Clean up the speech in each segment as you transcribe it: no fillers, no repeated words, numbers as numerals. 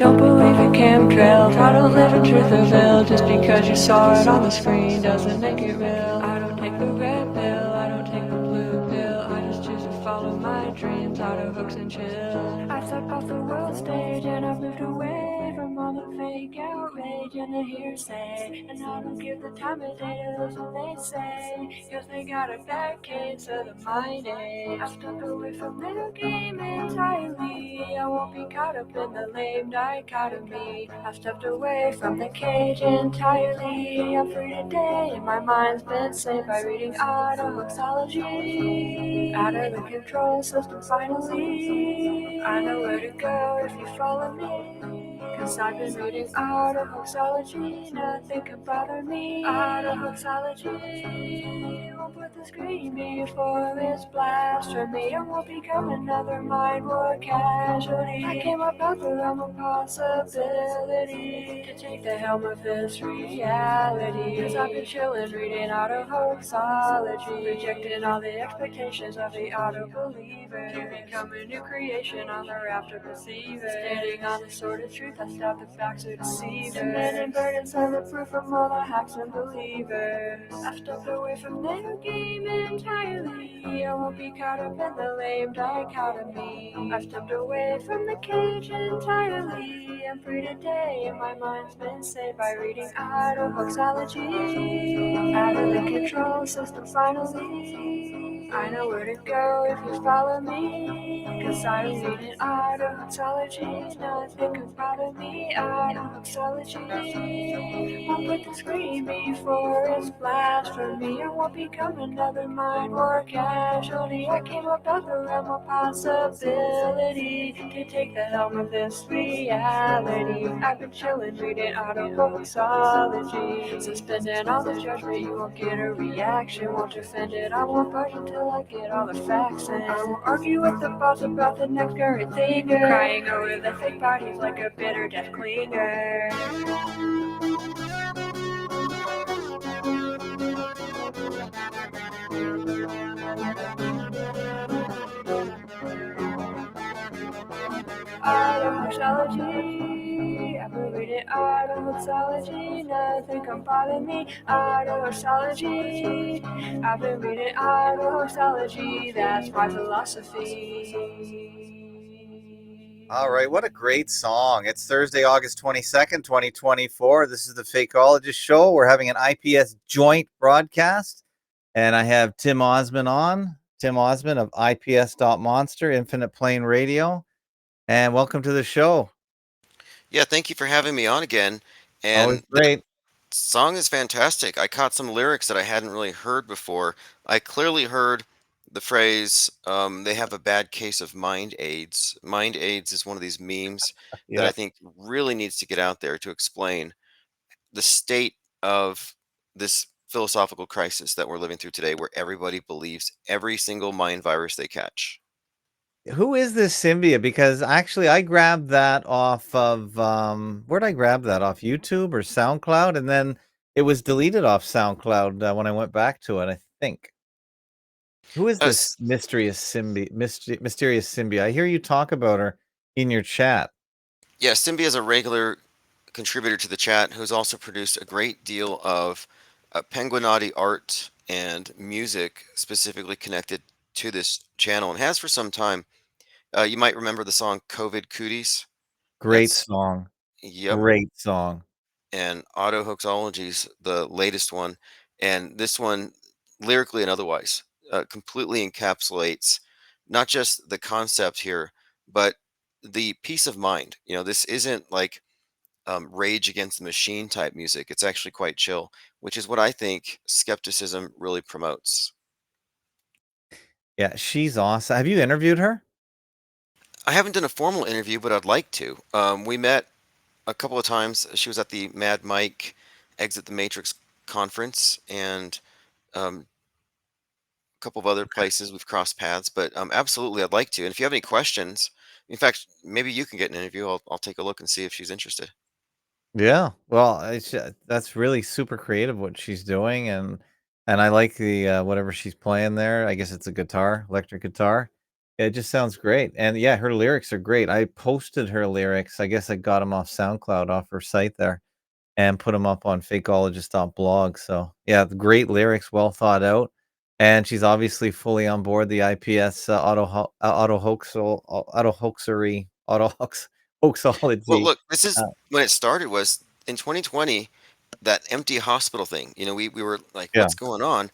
don't believe in chemtrails. I don't live in Truthville. Just because you saw it on the screen doesn't make it real. I don't take the red pill, I don't take the blue pill. I just choose to follow my dreams out of hooks and chill. I stepped off the world stage and I moved away from all the fake outrage and the hearsay. And I don't give the time of day to those when they say, cause they got a bad case of the mind age. I stepped away from their game entirely. I won't be caught up in the lame dichotomy. I stepped away from the cage entirely. I'm free today and my mind's been saved by reading autohoaxology. Out of the control system finally. I know where to go if you follow me. Cause I've been reading autohoaxology. Nothing can bother me. Autohoaxology won't put the screen before it's blasphemy. I won't become another mind war casualty. I came up out the realm of possibility to take the helm of this reality. Cause I've been chillin' reading autohoaxology, rejecting all the expectations of the auto-believer to become a new creation on the raft of deceivers. Standing on the sword of truth, I stab the facts of deceivers. Men and burdens are the proof from all the hacks and believers. I've stepped away from their game entirely. I won't be caught up in the lame dichotomy. I've stepped away from the cage entirely. I'm free today and my mind's been saved by reading autohoaxology. Out of the control system finally. I know where to go if you follow me. Cause I'm reading autohoaxology. Nothing can bother me. Autohoaxology won't put the screen before it's blasphemy. I won't become another mind war casualty. I came up out the realm of possibility to take the helm of this reality. I've been chillin' reading autohoaxology, suspending all the judgment. You won't get a reaction, won't defend it. I won't budge until I get all the facts in. I won't argue with the boss about the next current thinker, crying over the fake bodies like a bitter death cleaner. Autohoaxology, I've been reading autohoaxology. Nothing can bother me. Autohoaxology, I've been reading autohoaxology. That's my philosophy. All right, what a great song. It's Thursday, August 22nd, 2024. This is the Fakeologist show. We're having an IPS joint broadcast, and I have Tim Osmond on. Tim Osmond of IPS.Monster, Infinite Plane Radio. And welcome to the show. Yeah, thank you for having me on again. Always And that great. song is fantastic. I caught some lyrics that I hadn't really heard before. I clearly heard the phrase, they have a bad case of mind aids. Mind aids is one of these memes that I Yep. think really needs to get out there to explain the state of this philosophical crisis that we're living through today, where everybody believes every single mind virus they catch. Who is this Symbia? Because actually, I grabbed that off of where'd I grab that off? YouTube or SoundCloud, and then it was deleted off SoundCloud when I went back to it. I think. Who is this S- mysterious Symbia? I hear you talk about her in your chat. yeah, Simbi is a regular contributor to the chat who's also produced a great deal of Penguinati art and music specifically connected to this channel and has for some time. You might remember the song COVID Cooties. Great That's, song. yep. Great song. And Auto Hoaxology's the latest one. And this one, lyrically and otherwise, completely encapsulates not just the concept here, but the peace of mind. You know, this isn't like Rage Against the Machine type music. It's actually quite chill, which is what I think skepticism really promotes. Yeah, she's awesome. Have you interviewed her? I haven't done a formal interview, but I'd like to. We met a couple of times. She was at the Mad Mike Exit the Matrix conference and a couple of other places we've crossed paths, but absolutely, I'd like to. And if you have any questions, in fact, maybe you can get an interview. I'll take a look and see if she's interested. Yeah. Well, that's really super creative what she's doing, and I like the whatever she's playing there. I guess it's a guitar, electric guitar. It just sounds great. And yeah, her lyrics are great. I posted her lyrics. I guess I got them off SoundCloud off her site there and put them up on fakeologist.blog. So yeah, the great lyrics, well thought out. And she's obviously fully on board the IPS auto hoaxery, Well, hoaxology. look, this is Uh, when it started was in 2020, that empty hospital thing. We were like, yeah. what's going on?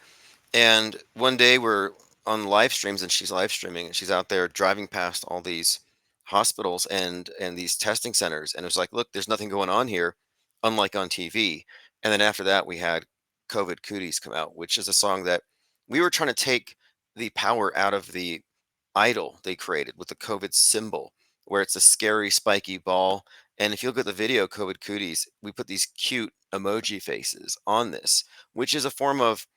And one day we're on live streams and she's live streaming and she's out there driving past all these hospitals and these testing centers. And it was like, look, there's nothing going on here, unlike on TV. And then after that, we had COVID Cooties come out, which is a song that we were trying to take the power out of the idol they created with the COVID symbol, where it's a scary spiky ball. And if you look at the video, COVID Cooties, we put these cute emoji faces on this, which is a form of,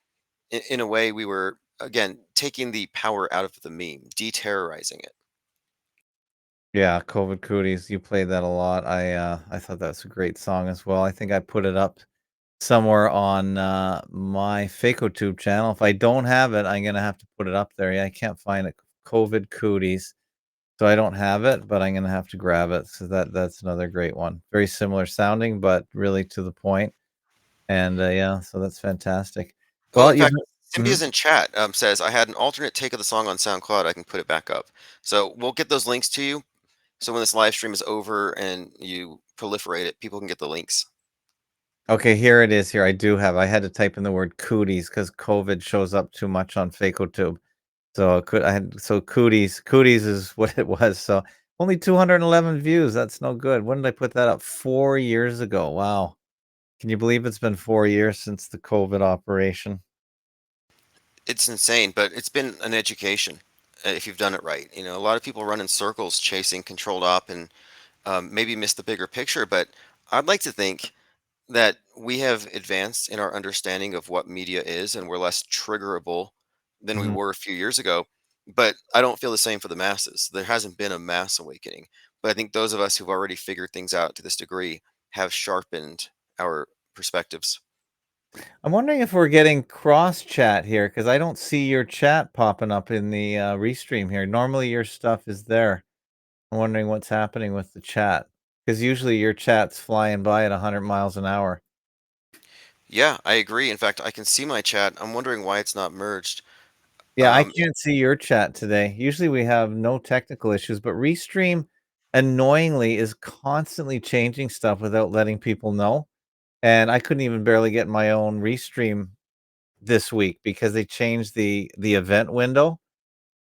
in a way, we were again taking the power out of the meme, de-terrorizing it. Yeah, COVID Cooties. You played that a lot. I thought that's a great song as well. I think I put it up somewhere on my FakeoTube channel. If I don't have it, I'm gonna have to put it up there. Yeah, I can't find it. COVID Cooties. So I don't have it, but I'm gonna have to grab it. So that's another great one. Very similar sounding, but really to the point. And yeah, so that's fantastic. Well, Well, in you've fact, mhm. Cynthia's in chat, says I had an alternate take of the song on SoundCloud. I can put it back up. So we'll get those links to you. So when this live stream is over and you proliferate it, people can get the links. Okay, here it is here. I do have I had to type in the word cooties because COVID shows up too much on FakeoTube. So I had so cooties is what it was. So only 211 views. That's no good. When did I put that up? 4 years ago. Wow. Can you believe it's been 4 years since the COVID operation? It's insane, but it's been an education if you've done it right. A lot of people run in circles chasing controlled op and maybe miss the bigger picture. But I'd like to think that we have advanced in our understanding of what media is and we're less triggerable than we Mhm. were a few years ago. But I don't feel the same for the masses. There hasn't been a mass awakening. But I think those of us who've already figured things out to this degree have sharpened our perspectives. I'm wondering if we're getting cross chat here because I don't see your chat popping up in the restream here. Normally your stuff is there. I'm wondering what's happening with the chat because usually your chat's flying by at 100 miles an hour. Yeah, I agree. In fact, I can see my chat. I'm wondering why it's not merged. Yeah, I Um, can't see your chat today. Usually we have no technical issues, but Restream annoyingly is constantly changing stuff without letting people know. And I couldn't even barely get my own Restream this week because they changed the event window.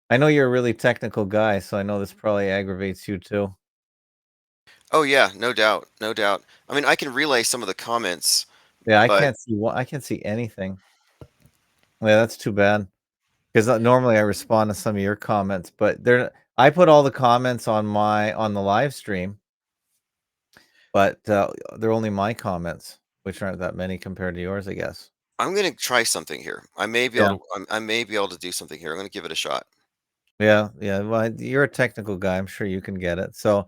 I know you're a really technical guy, so I know this probably aggravates you too. oh yeah, no doubt, no doubt. I mean, I can relay some of the comments, Yeah, but I can't see anything. Yeah, that's too bad. Because normally I respond to some of your comments, but I put all the comments on the live stream, but they're only my comments, which aren't that many compared to yours, I guess. I'm gonna try something here. I may be Yeah. able to. I may be able to do something here. I'm gonna give it a shot. Yeah, yeah. Well, you're a technical guy. I'm sure you can get it. So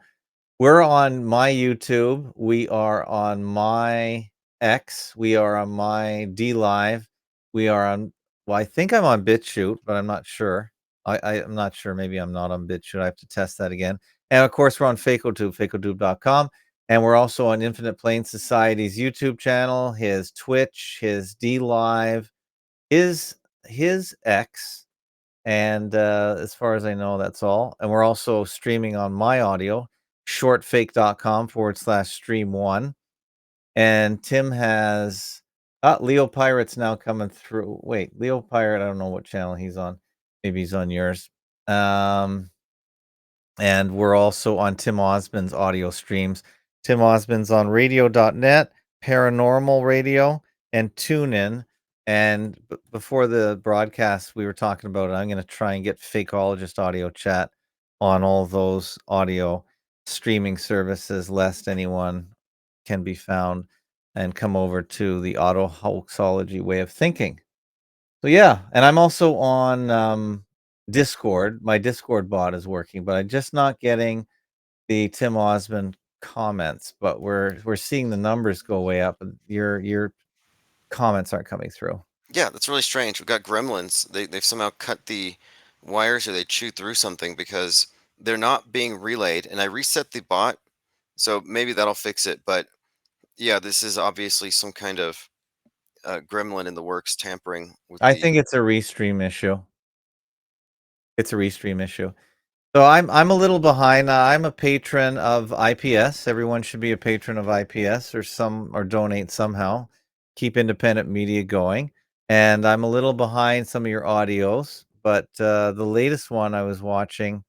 we're on my YouTube. We are on my X. We are on my D Live. We are on. Well, I think I'm on BitChute, but I'm not sure. I'm not sure. Maybe I'm not on BitChute. I have to test that again. And of course, we're on FakeoTube, fakeotube.com. And we're also on Infinite Plane Society's YouTube channel, his Twitch, his D Live, his X. And as far as I know, that's all. And we're also streaming on my audio, shortfake.com/stream one. And Tim has Leo Pirate's now coming through. Wait, Leo Pirate, I don't know what channel he's on. Maybe he's on yours. And we're also on Tim Osmond's audio streams. Tim Osmond's on radio.net, Paranormal Radio, and TuneIn. And before the broadcast, we were talking about it. I'm going to try and get Fakeologist audio chat on all those audio streaming services, lest anyone can be found and come over to the auto hoaxology way of thinking. So yeah, and I'm also on Discord. My Discord bot is working, but I'm just not getting the Tim Osmond comments. But we're seeing the numbers go way up, and your comments aren't coming through. Yeah, that's really strange. We've got gremlins. They've somehow cut the wires or they chew through something because they're not being relayed. And I reset the bot, so maybe that'll fix it. But yeah, this is obviously some kind of gremlin in the works tampering with I the. think it's a restream issue. It's a restream issue. So I'm a little behind. I'm a patron of IPS. Everyone should be a patron of IPS or donate somehow. Keep independent media going. And I'm a little behind some of your audios, but the latest one I was watching,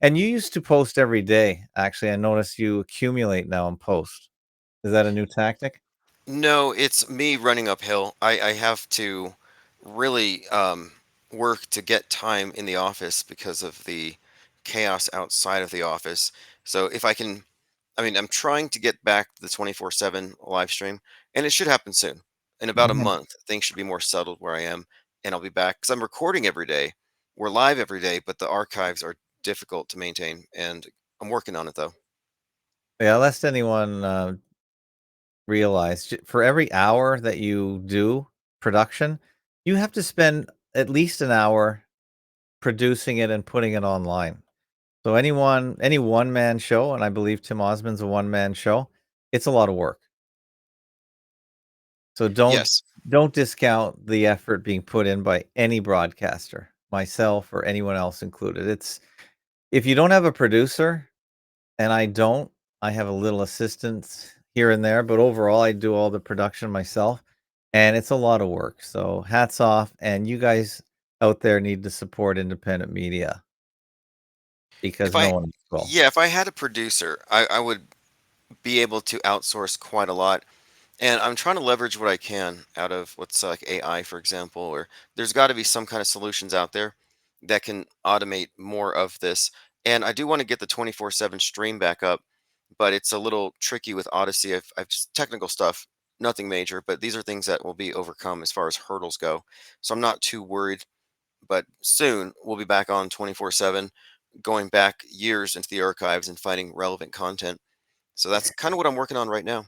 and you used to post every day. Actually, I noticed you accumulate now and post. Is that a new tactic? No, it's me running uphill. I have to really work to get time in the office because of the chaos outside of the office. So if I can, I mean, I'm trying to get back to the 24/7 live stream, and it should happen soon. In about a Mhm. month, things should be more settled where I am, and I'll be back because I'm recording every day. We're live every day, but the archives are difficult to maintain, and I'm working on it though. Yeah, lest anyone realize for every hour that you do production, you have to spend at least an hour producing it and putting it online. So any one man show, and I believe Tim Osmond's a one man show, it's a lot of work. So Yes. don't discount the effort being put in by any broadcaster, myself or anyone else included. It's if you don't have a producer, and I don't, I have a little assistance here and there, but overall I do all the production myself, and it's a lot of work. So hats off, and you guys out there need to support independent media If because no I, one will. yeah, if I had a producer, I would be able to outsource quite a lot. And I'm trying to leverage what I can out of what's like AI, for example, or there's got to be some kind of solutions out there that can automate more of this. And I do want to get the 24/7 stream back up, but it's a little tricky with Odyssey. I've just technical stuff, nothing major, but these are things that will be overcome as far as hurdles go. So I'm not too worried, but soon we'll be back on 24/7, going back years into the archives and finding relevant content. So that's kind of what I'm working on right now.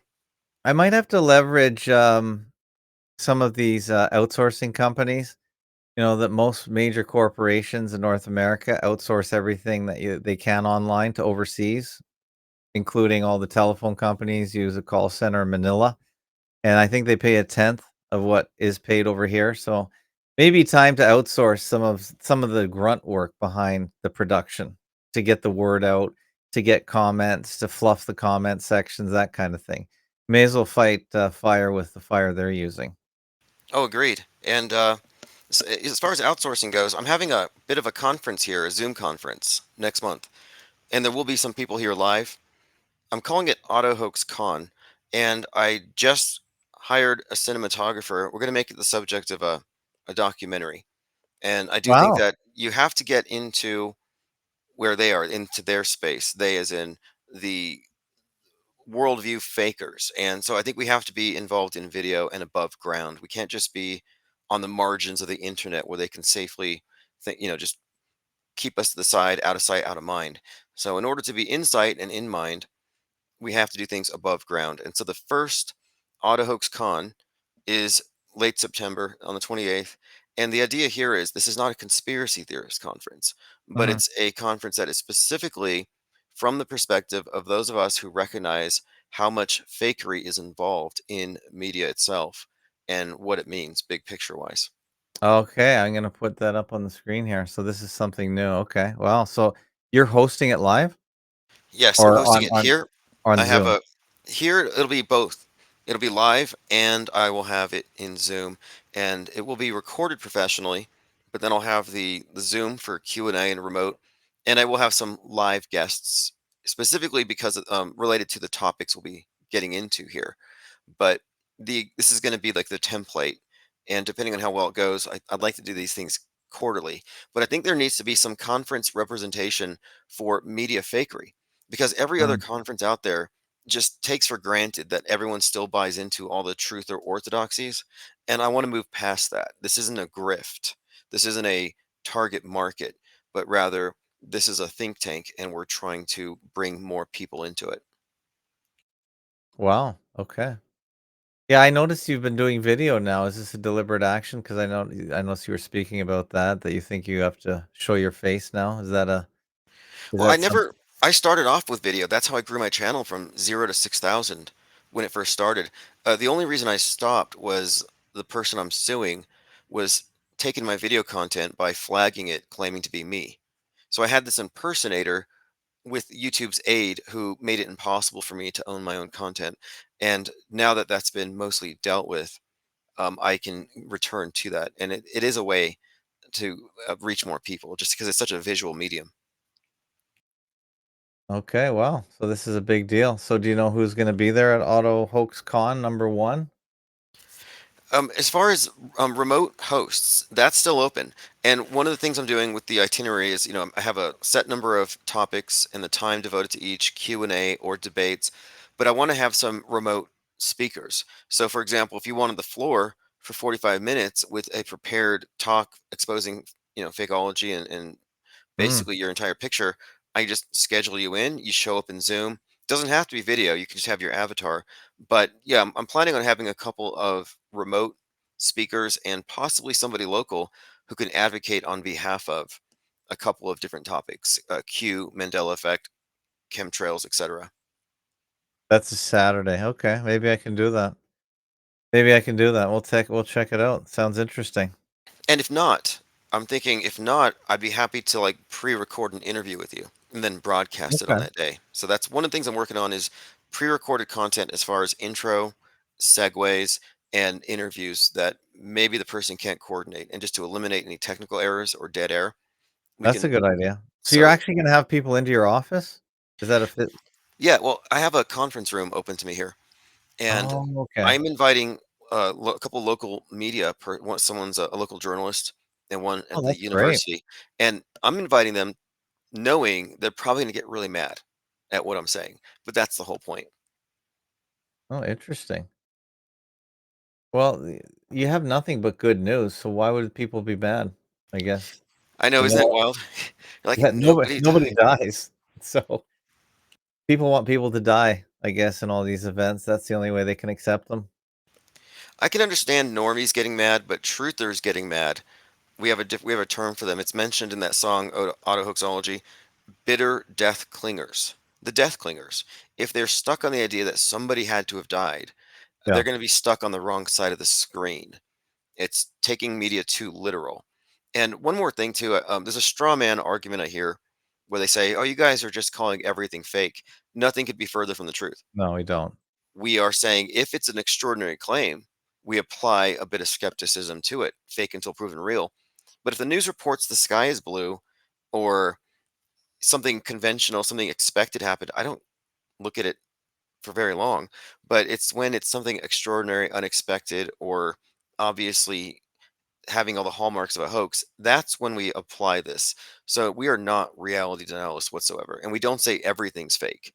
I might have to leverage some of these outsourcing companies. You know that most major corporations in North America outsource everything that they can online to overseas, including all the telephone companies use a call center in Manila. And I think they pay a tenth of what is paid over here, so maybe time to outsource some of the grunt work behind the production to get the word out, to get comments, to fluff the comment sections, that kind of thing. May as well fight fire with the fire they're using. Oh, agreed. And as far as outsourcing goes, I'm having a bit of a conference here, a Zoom conference next month, and there will be some people here live. I'm calling it Auto Hoax Con, and I just hired a cinematographer. We're going to make it the subject of a documentary. And I do think Wow. that you have to get into where they are, into their space. They, as in the worldview fakers. And so I think we have to be involved in video and above ground. We can't just be on the margins of the internet where they can safely think, just keep us to the side, out of sight, out of mind. So in order to be in sight and in mind, we have to do things above ground. And so the first Auto Hoax Con is late September on the 28th. And the idea here is this is not a conspiracy theorist conference, but Mhm. it's a conference that is specifically from the perspective of those of us who recognize how much fakery is involved in media itself and what it means, big picture wise. Okay, I'm gonna put that up on the screen here. So this is something new. Okay. Well, so you're hosting it live Yes, I'm or hosting it here. on I have Zoom? a here it'll be both. It'll be live and I will have it in Zoom and it will be recorded professionally, but then I'll have the Zoom for Q&A and remote and I will have some live guests specifically because related to the topics we'll be getting into here. But this is going to be like the template, and depending on how well it goes, I'd like to do these things quarterly. But I think there needs to be some conference representation for media fakery because every other Mm. conference out there just takes for granted that everyone still buys into all the truth or orthodoxies. And I want to move past that. This isn't a grift. This isn't a target market, but rather this is a think tank and we're trying to bring more people into it. Wow. Okay. Yeah, I noticed you've been doing video now. Is this a deliberate action? Because I noticed you were speaking about that you think you have to show your face now. Is Well, I that something? never I started off with video. That's how I grew my channel from 0 to 6,000 when it first started. The only reason I stopped was the person I'm suing was taking my video content by flagging it, claiming to be me. So I had this impersonator with YouTube's aid who made it impossible for me to own my own content. And now that that's been mostly dealt with, I can return to that. And it is a way to reach more people just because it's such a visual medium. Okay, well, so this is a big deal. So do you know who's going to be there at Auto Hoax Con #1? As far as remote hosts, that's still open. And one of the things I'm doing with the itinerary is, I have a set number of topics and the time devoted to each Q&A or debates, but I want to have some remote speakers. So, for example, if you wanted the floor for 45 minutes with a prepared talk exposing, fakeology and Mm, basically your entire picture. I just schedule you in, you show up in Zoom. Doesn't have to be video, you can just have your avatar. But yeah, I'm planning on having a couple of remote speakers and possibly somebody local who can advocate on behalf of a couple of different topics, Q, Mandela effect, chemtrails, etc. that's a Saturday. Okay, maybe I can do that. Maybe I can do that. We'll check it out. Sounds interesting. And if not, I'm thinking if not, I'd be happy to like pre-record an interview with you and then broadcast it on Okay. that day. So that's one of the things I'm working on is pre-recorded content as far as intro, segues, and interviews that maybe the person can't coordinate. And just to eliminate any technical errors or dead air, we That's a can. good idea. So you're So actually going to have people into your office? Is that a fit? yeah, well, I have a conference room open to me here, and Oh, okay. I'm inviting a couple local media. Someone's a local journalist and one Oh, at the that's great. university, and I'm inviting them knowing they're probably gonna get really mad at what I'm saying, but that's the whole point. Oh, interesting. Well, you have nothing but good news, so why would people be mad? I guess. I know, You isn't know that what? wild? Like, Yeah, nobody nobody died. dies. So people want people to die, I guess, in all these events. That's the only way they can accept them. I can understand normies getting mad, but truthers getting mad, we have a term for them. It's mentioned in that song, Autohoaxology, bitter death clingers. The death clingers. If they're stuck on the idea that somebody had to have died, they're Yeah. gonna be stuck on the wrong side of the screen. It's taking media too literal. And one more thing too, there's a straw man argument I hear where they say, "Oh, you guys are just calling everything fake." Nothing could be further from the truth. No, we don't. We are saying if it's an extraordinary claim, we apply a bit of skepticism to it, fake until proven real. But if the news reports the sky is blue or something conventional, something expected happened, I don't look at it for very long. But it's when it's something extraordinary, unexpected, or obviously having all the hallmarks of a hoax, that's when we apply this. So we are not reality denialists whatsoever, and we don't say everything's fake.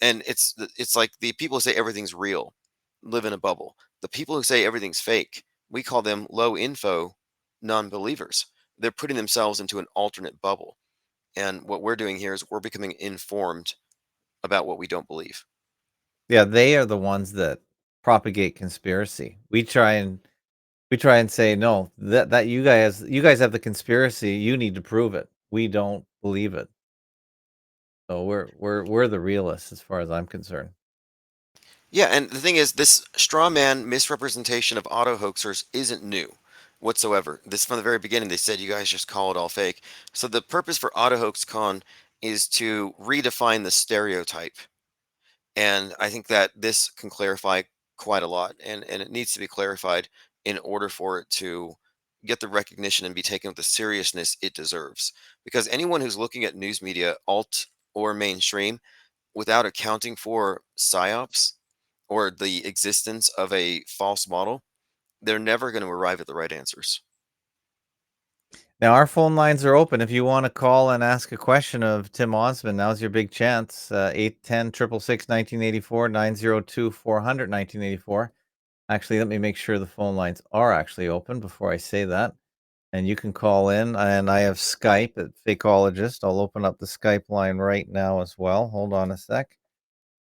And it's like the people who say everything's real live in a bubble. The people who say everything's fake, we call them low info non-believers. They're putting themselves into an alternate bubble. And what we're doing here is we're becoming informed about what we don't believe. Yeah, they are the ones that propagate conspiracy. We try and say, "No, that you guys have the conspiracy, you need to prove it. We don't believe it." So we're the realists as far as I'm concerned. Yeah, and the thing is, this straw man misrepresentation of auto hoaxers isn't new whatsoever. This from the very beginning, they said you guys just call it all fake. So the purpose for Auto Hoax Con is to redefine the stereotype, and I think that this can clarify quite a lot, and it needs to be clarified in order for it to get the recognition and be taken with the seriousness it deserves. Because anyone who's looking at news media, alt or mainstream, without accounting for psyops or the existence of a false model, they're never going to arrive at the right answers. Now our phone lines are open if you wanna call and ask a question of Tim Osmond, now's your big chance, 810-666-1984, 902-400-1984. Actually, let me make sure the phone lines are actually open before I say that, and you can call in, and I have Skype at Fakeologist. I'll open up the Skype line right now as well. Hold on a sec.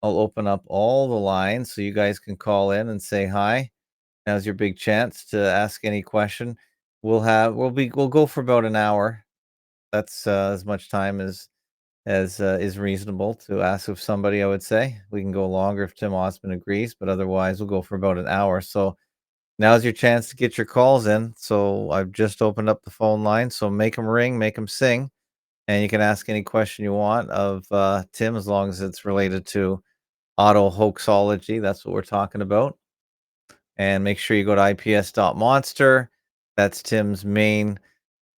I'll open up all the lines so you guys can call in and say hi. Now's your big chance to ask any question. We'll go for about an hour. That's as much time as is reasonable to ask of somebody, I would say. We can go longer if Tim Osmond agrees, but otherwise we'll go for about an hour. So now's your chance to get your calls in. So I've just opened up the phone line. So make them ring, make them sing, and you can ask any question you want of Tim as long as it's related to auto hoaxology. That's what we're talking about. And make sure you go to ips.monster. That's Tim's main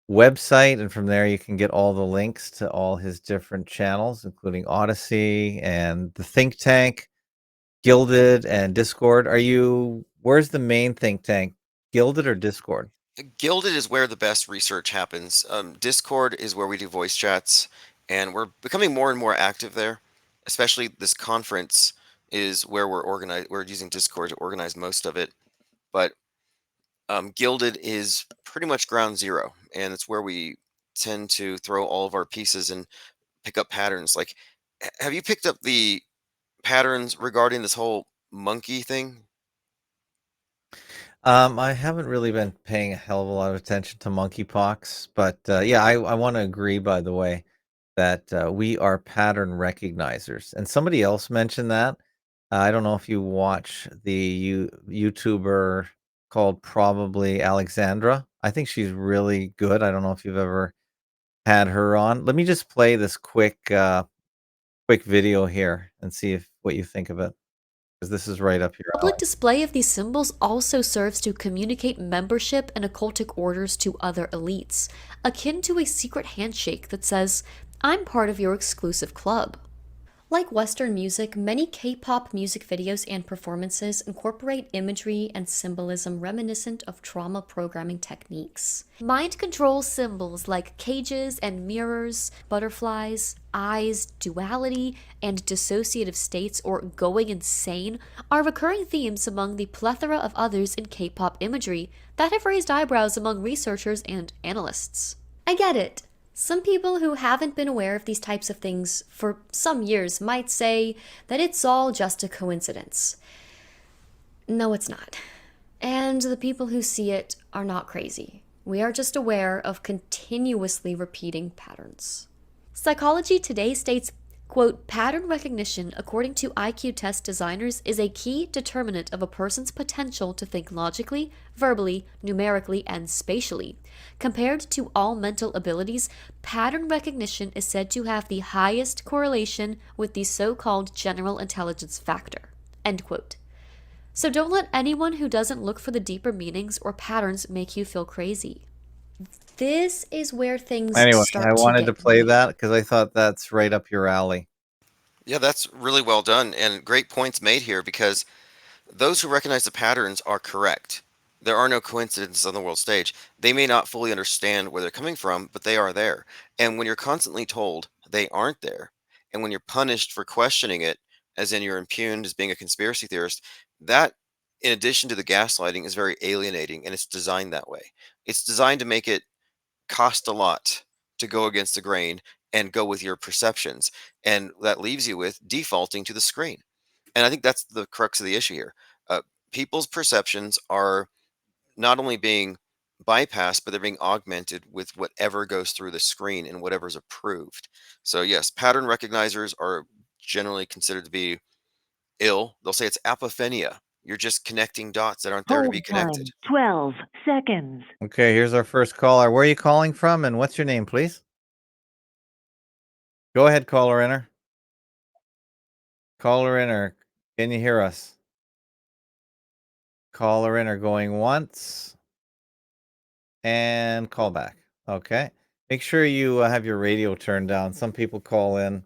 website, and from there you can get all the links to all his different channels, including Odyssey and the Think Tank, Gilded, and Discord. Where's the main think tank? Gilded or Discord? Gilded is where the best research happens. Discord is where we do voice chats, and we're becoming more and more active there. Especially this conference is where we're organized. We're using Discord to organize most of it, but Gilded is pretty much ground zero, and it's where we tend to throw all of our pieces and pick up patterns. Like, have you picked up the patterns regarding this whole monkey thing? I haven't really been paying a hell of a lot of attention to monkeypox, but yeah, I want to agree, by the way, that we are pattern recognizers. And somebody else mentioned that. I don't know if you watch the YouTuber called Probably Alexandra. I think she's really good. I don't know if you've ever had her on. Let me just play this quick video here and see if what you think of it, because this is right up your Public alley. display of these symbols also serves to communicate membership in occultic orders to other elites, akin to a secret handshake that says, "I'm part of your exclusive club." Like Western music, many K-pop music videos and performances incorporate imagery and symbolism reminiscent of trauma programming techniques. Mind control symbols like cages and mirrors, butterflies, eyes, duality, and dissociative states or going insane are recurring themes among the plethora of others in K-pop imagery that have raised eyebrows among researchers and analysts. I get it. Some people who haven't been aware of these types of things for some years might say that it's all just a coincidence. No, it's not. And the people who see it are not crazy. We are just aware of continuously repeating patterns. Psychology Today states, quote, "Pattern recognition, according to IQ test designers, is a key determinant of a person's potential to think logically, verbally, numerically, and spatially. Compared to all mental abilities, pattern recognition is said to have the highest correlation with the so-called general intelligence factor." End quote. So don't let anyone who doesn't look for the deeper meanings or patterns make you feel crazy. This is where things Anyway, start I to wanted to get play weird. that because I thought that's right up your alley. Yeah, that's really well done and great points made here because those who recognize the patterns are correct. There are no coincidences on the world stage. They may not fully understand where they're coming from, but they are there. And when you're constantly told they aren't there, and when you're punished for questioning it, as in you're impugned as being a conspiracy theorist, that, in addition to the gaslighting, is very alienating and it's designed that way. It's designed to make it cost a lot to go against the grain and go with your perceptions. And that leaves you with defaulting to the screen. And I think that's the crux of the issue here. Uh, People's perceptions are not only being bypassed, but they're being augmented with whatever goes through the screen and whatever's approved. So, yes, pattern recognizers are generally considered to be ill. They'll say it's apophenia. You're just connecting dots that aren't there to be Hold connected. time 12 seconds. Okay, here's our first caller. Where are you calling from, and what's your name, please? Go ahead, caller inner. Caller inner, can you hear us? Caller inner going once, and call back. Okay. Make sure you have your radio turned down. Some people call in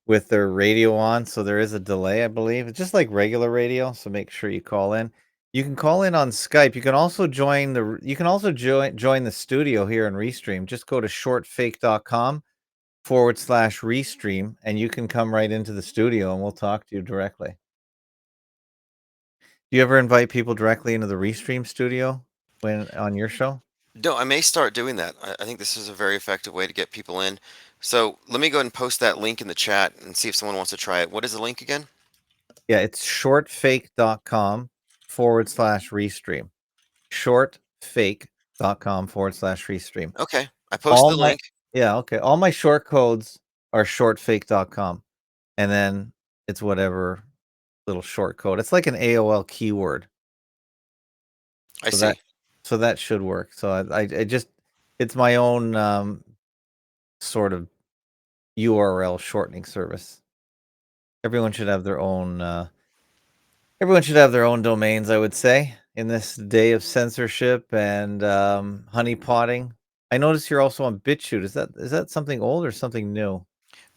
with their radio on, so there is a delay, I believe. It's just like regular radio, so make sure you call in. You can call in on Skype. You can also join the studio here in Restream. Just go to shortfake.com/restream, and you can come right into the studio and we'll talk to you directly. Do you ever invite people directly into the Restream studio when on your show? No, I may start doing that. I think this is a very effective way to get people in. So let me go ahead and post that link in the chat and see if someone wants to try it. What is the link again? Yeah, it's shortfake.com/restream. Shortfake.com/restream. Okay, I posted All the my link. Yeah, okay. All my short codes are shortfake.com. And then it's whatever little short code. It's like an AOL keyword. I So that see. so that should work. So I just it's my own sort of URL shortening service. Everyone should have their own domains, I would say, in this day of censorship and honeypotting. I notice you're also on BitChute. Is that something old or something new?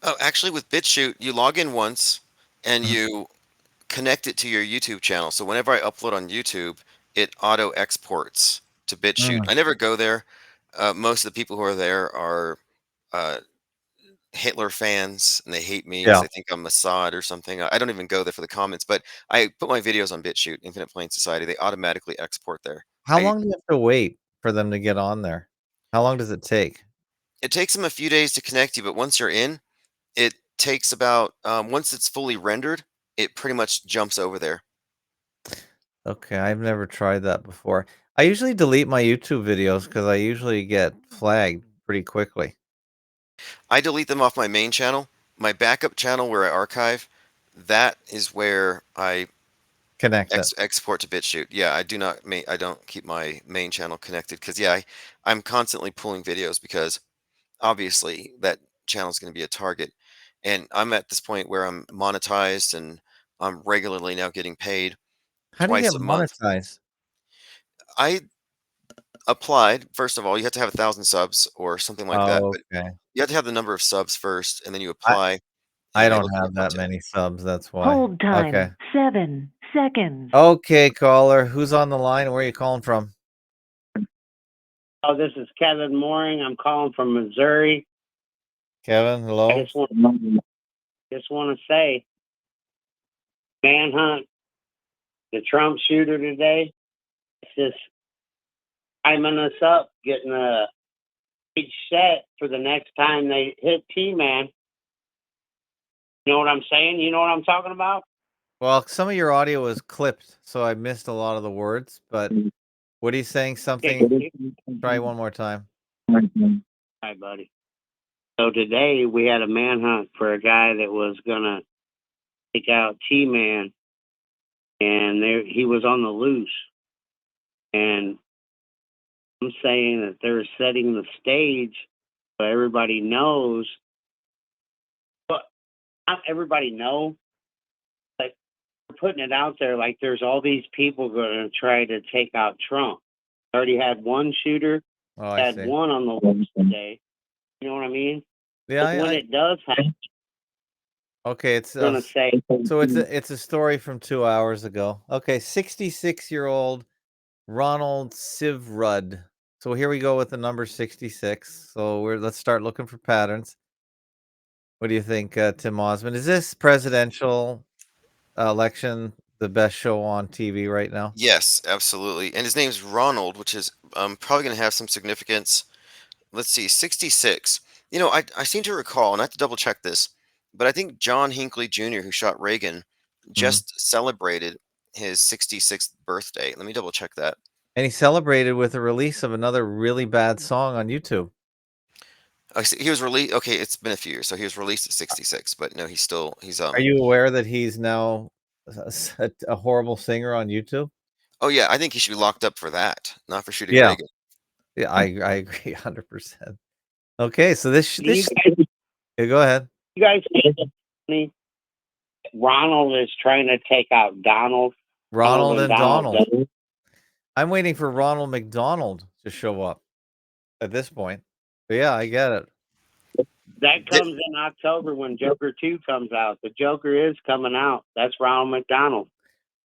Oh, actually, with BitChute, you log in once and Mhm. you connect it to your YouTube channel. So whenever I upload on YouTube, it auto exports to BitChute. Mm. I never go there. Most of the people who are there are uh, Hitler fans and they hate me because Yeah. they think I'm Mossad or something. I don't even go there for the comments, but I put my videos on BitChute, Infinite Plane Society. They automatically export there. How long do you have to wait for them to get on there? How long does it take? It takes them a few days to connect you, but once you're in, it takes about once it's fully rendered, it pretty much jumps over there. Okay, I've never tried that before. I usually delete my YouTube videos because I usually get flagged pretty quickly. I delete them off my main channel. My backup channel where I archive, that is where I Connect it. export to BitChute. Yeah, I don't keep my main channel connected because yeah, I'm constantly pulling videos because obviously that channel is going to be a target. And I'm at this point where I'm monetized and I'm regularly now getting paid How do you get twice a month. monetized? I applied, first of all, you have to have 1,000 subs or something like that, Oh, but okay. you have to have the number of subs first, and then you I apply, and I you'll be don't able to get have that content. many subs, that's why. Hold Okay. time 7 seconds. Okay, caller. Who's on the line? Where are you calling from? Oh, this is Kevin Mooring. I'm calling from Missouri. Kevin, I hello? just want to say, manhunt the Trump shooter today. It's just timing us up, getting a stage set for the next time they hit T-Man. You know what I'm saying? You know what I'm talking about? Well, some of your audio was clipped, so I missed a lot of the words, but what are you saying? Okay, Something? Try one more time. hi, buddy. So today we had a manhunt for a guy that was gonna take out T-Man, and he was on the loose. And I'm saying that they're setting the stage so everybody knows, but not everybody know. Like we're putting it out there, like there's all these people going to try to take out Trump. Already had one shooter, Oh, I had see. one on the list today. You know what I mean? Yeah, But when I it does happen, okay, it's I'm going to say, so it's a story from 2 hours ago. Okay, 66-year-old Ronald Sivrud. So here we go with the number 66. So let's start looking for patterns. What do you think, Tim Osmond? Is this presidential election the best show on TV right now? Yes, absolutely. And his name's Ronald, which is probably going to have some significance. Let's see, 66. I seem to recall, and I have to double check this, but I think John Hinckley Jr., who shot Reagan, Mhm. just celebrated his 66th birthday. Let me double check that. And he celebrated with the release of another really bad song on YouTube. Oh, he was released. Okay, it's been a few years, so he was released at 66. But no, he's Are you aware that he's now a horrible singer on YouTube? Oh yeah, I think he should be locked up for that, not for shooting Yeah. Reagan. Yeah, I agree 100%. Okay, so this sh do this you sh guys, yeah, go ahead. you guys think it's funny? Ronald is trying to take out Donald. Ronald Ronald and and Donald. Donald. I'm waiting for Ronald McDonald to show up at this point. But yeah, I get it. That Th- comes in October when Joker 2 comes out. The Joker is coming out. That's Ronald McDonald.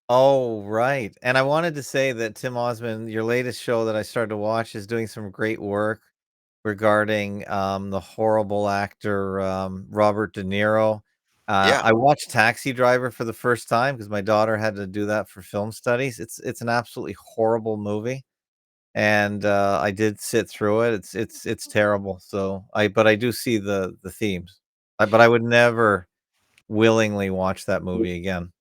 Oh, right. And I wanted to say that Tim Osmond, your latest show that I started to watch is doing some great work regarding the horrible actor Robert De Niro. yeah, I watched Taxi Driver for the first time because my daughter had to do that for film studies. It's an absolutely horrible movie. and I did sit through it. It's terrible. So but I do see the themes. But I would never willingly watch that movie again.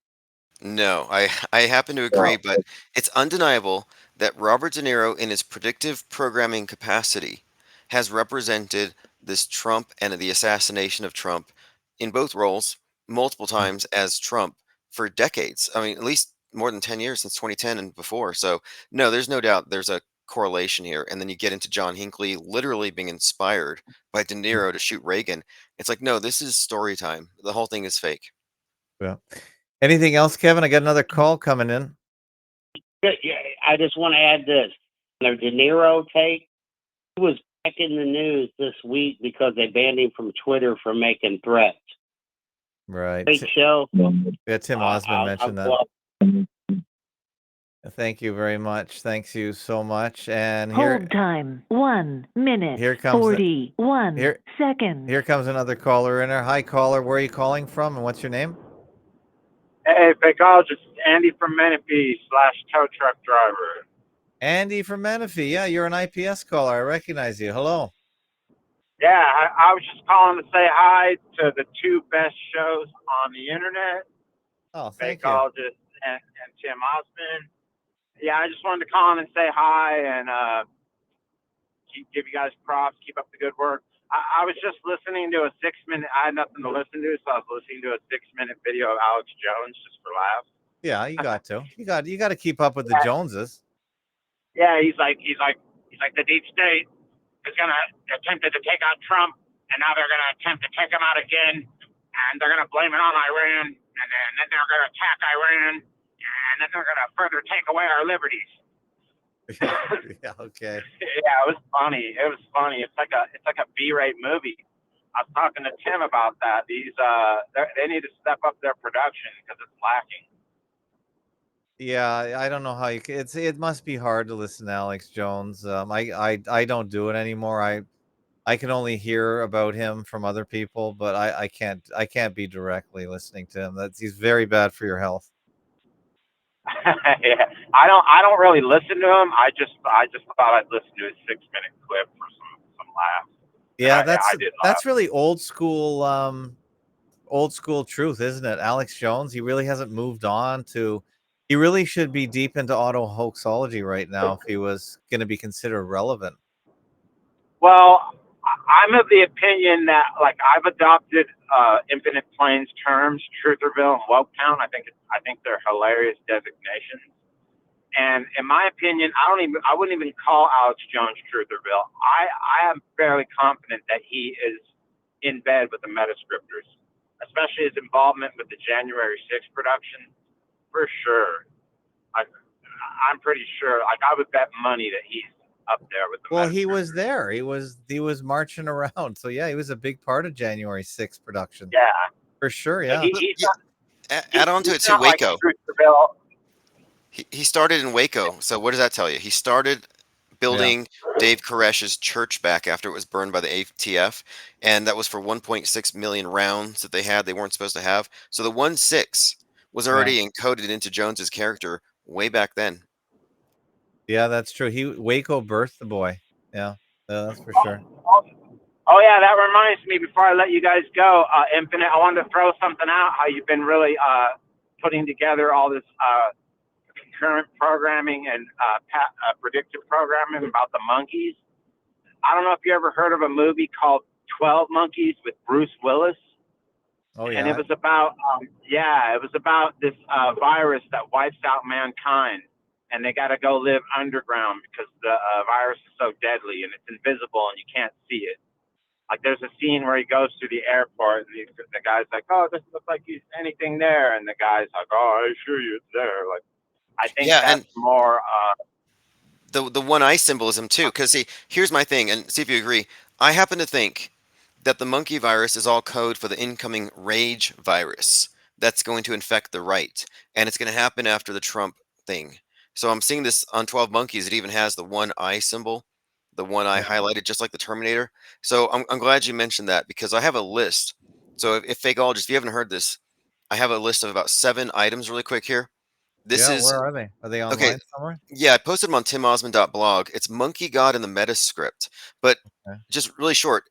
No, I happen to agree, but it's undeniable that Robert De Niro, in his predictive programming capacity, has represented this Trump and the assassination of Trump in both roles multiple times as Trump for decades. I mean, at least more than 10 years, since 2010 and before. So, no, there's no doubt there's a correlation here. And then you get into John Hinckley literally being inspired by De Niro to shoot Reagan. It's like, no, this is story time. The whole thing is fake. Yeah. Anything else, Kevin? I got another call coming in. Yeah, I just want to add this. The De Niro take, he was back in the news this week because they banned him from Twitter for making threats. Right. Great show. Yeah, Tim Osmond mentioned that. Well, Thank you very much. Thanks you so much. And Hold time 1 minute here comes 41 here- seconds. here comes another caller in there. Hi, caller. Where are you calling from, and what's your name? Hey, Fakeologist, Andy from Menifee / tow truck driver. Andy from Menifee. Yeah, you're an IPS caller. I recognize you. Hello. Yeah, I was just calling to say hi to the two best shows on the internet, Oh, thank you. Fakeologist and Tim Osmond. Yeah, I just wanted to call in and say hi and give you guys props. Keep up the good work. I was just listening to a 6-minute. I had nothing to listen to, so I was listening to a 6-minute video of Alex Jones just for laughs. Yeah, you got to. You got to keep up with the Joneses. Yeah, he's like the deep state is going to attempted to take out Trump, and now they're going to attempt to take him out again, and they're going to blame it on Iran, and then they're going to attack Iran, and then they're going to further take away our liberties. Yeah, okay. Yeah, it was funny. It's like a B-rate movie. I was talking to Tim about that. They need to step up their production because it's lacking. Yeah, I don't know how you. It must be hard to listen to Alex Jones. I don't do it anymore. I can only hear about him from other people, but I can't be directly listening to him. He's very bad for your health. Yeah, I don't really listen to him. I just thought I'd listen to his 6-minute clip for some laughs. Yeah, I did laugh. that's really old school truth, isn't it? Alex Jones, he really hasn't moved on to. He really should be deep into auto hoaxology right now if he was going to be considered relevant. Well, I'm of the opinion that I've adopted Infinite Planes terms, Trutherville and Woketown. I think they're hilarious designations. And in my opinion, I wouldn't even call Alex Jones Trutherville. I am fairly confident that he is in bed with the Metascriptors, especially his involvement with the January 6th production, for sure. I'm pretty sure. I would bet money that he's up there with the. Well, he was there. He was marching around. So yeah, he was a big part of January 6th production. Yeah, for sure. Yeah. Add on to it too, Waco. He started in Waco. So what does that tell you? He started building Dave Koresh's church back after it was burned by the ATF, and that was for 1.6 million rounds that they weren't supposed to have. So the 1.6 was already encoded into Jones's character way back then. Yeah, that's true. Waco birthed the boy. Yeah, that's for sure. Oh yeah, that reminds me. Before I let you guys go, Infinite, I wanted to throw something out. How you've been really putting together all this concurrent programming and predictive programming about the monkeys. I don't know if you ever heard of a movie called 12 Monkeys with Bruce Willis. Oh yeah. And it was about this virus that wipes out mankind, and they got to go live underground because the virus is so deadly and it's invisible and you can't see it. Like there's a scene where he goes to the airport and the guy's like, "Oh, this looks like anything there," and the guy's like, "Oh, I assure you it's there." Like, I think that's more the one eye symbolism too. Because see, here's my thing, and see if you agree. I happen to think that the monkey virus is all code for the incoming rage virus that's going to infect the right, and it's going to happen after the Trump thing. So I'm seeing this on 12 Monkeys. It even has the one eye symbol, the one eye highlighted, just like the Terminator. So I'm glad you mentioned that because I have a list. So if Fakeologist, if you haven't heard this, I have a list of about 7 items really quick here. This Yeah, is where are they? Are they okay. online somewhere? Yeah, I posted them on timosman.blog. It's Monkey God in the Metascript, but Okay. just really short.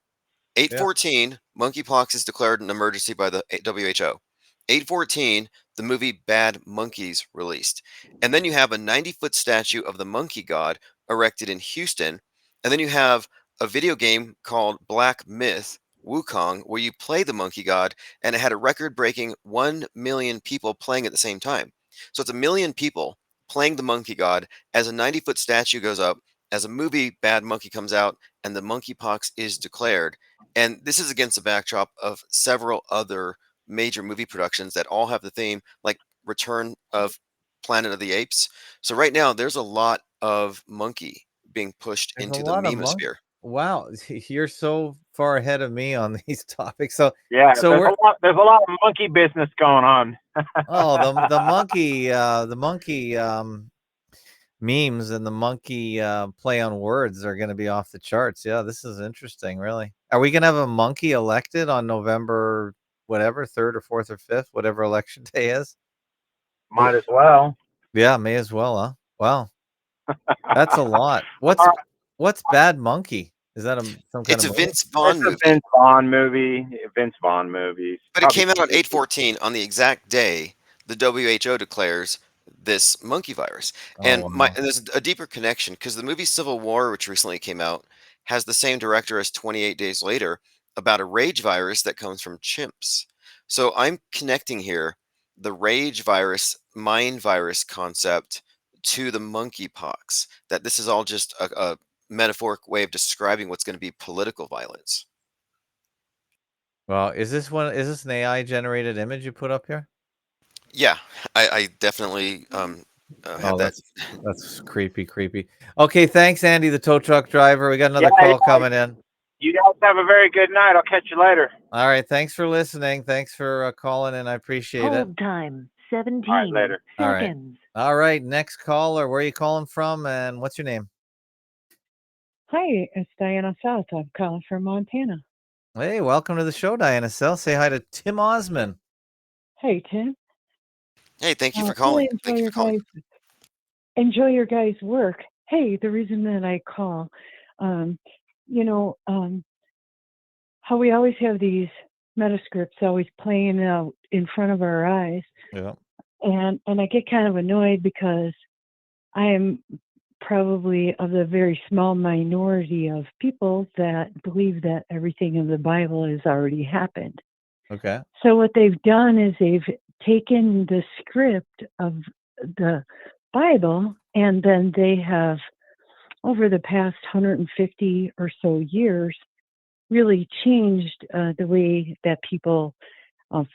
Yeah. 814, monkeypox is declared an emergency by the WHO. 814, the movie Bad Monkeys released. And then you have a 90-foot statue of the monkey god erected in Houston. And then you have a video game called Black Myth Wukong, where you play the monkey god, and it had a record breaking 1 million people playing at the same time. So it's a million people playing the monkey god as a 90-foot statue goes up, as a movie Bad Monkey comes out, and the monkeypox is declared. And this is against the backdrop of several other major movie productions that all have the theme, like Return of Planet of the Apes. So right now, there's a lot of monkey being pushed There's a into the lot of monk. memosphere. Wow, you're so far ahead of me on these topics. So Yeah, so we're there's a lot of monkey business going on. oh the monkey memes and the monkey play on words are going to be off the charts. Yeah, this is interesting. Really, are we going to have a monkey elected on November whatever 3rd or 4th or 5th, whatever election day is? Might as well. Yeah, may as well. Huh? Wow, that's a lot. All right, What's Bad Monkey? Is that some kind It's of a movie? Vince it's Vaughn a movie. Vince Vaughn movie. But it Probably came out on TV. 814 on the exact day the WHO declares this monkey virus. Oh wow. And there's a deeper connection because the movie Civil War, which recently came out, has the same director as 28 Days Later about a rage virus that comes from chimps. So I'm connecting here the rage virus, mind virus concept to the monkeypox, that this is all just a metaphoric way of describing what's going to be political violence. Well, is this an AI generated image you put up here? Yeah, I definitely have Oh, that. that's creepy. Okay, thanks, Andy, the tow truck driver. We got another Yeah, call coming in. you guys have a very good night. I'll catch you later. All right, thanks for listening. Thanks for calling in. I appreciate it. Hold time, All right, 17 later. All right. seconds. All right, next caller. Where are you calling from, and what's your name? Hi, it's Diana South. I'm calling from Montana. Hey, welcome to the show, Diana Sell. Say hi to Tim Osman. Hey, Tim. Hey, thank you for Really calling. Thank you for calling. enjoy your guys' work. Hey, the reason that I call, you know, how we always have these metascripts always playing out in front of our eyes, Yeah. and I get kind of annoyed because I am probably of the very small minority of people that believe that everything in the Bible has already happened. Okay. So what they've done is they've taken the script of the Bible, and then they have, over the past 150 or so years, really changed the way that people uh,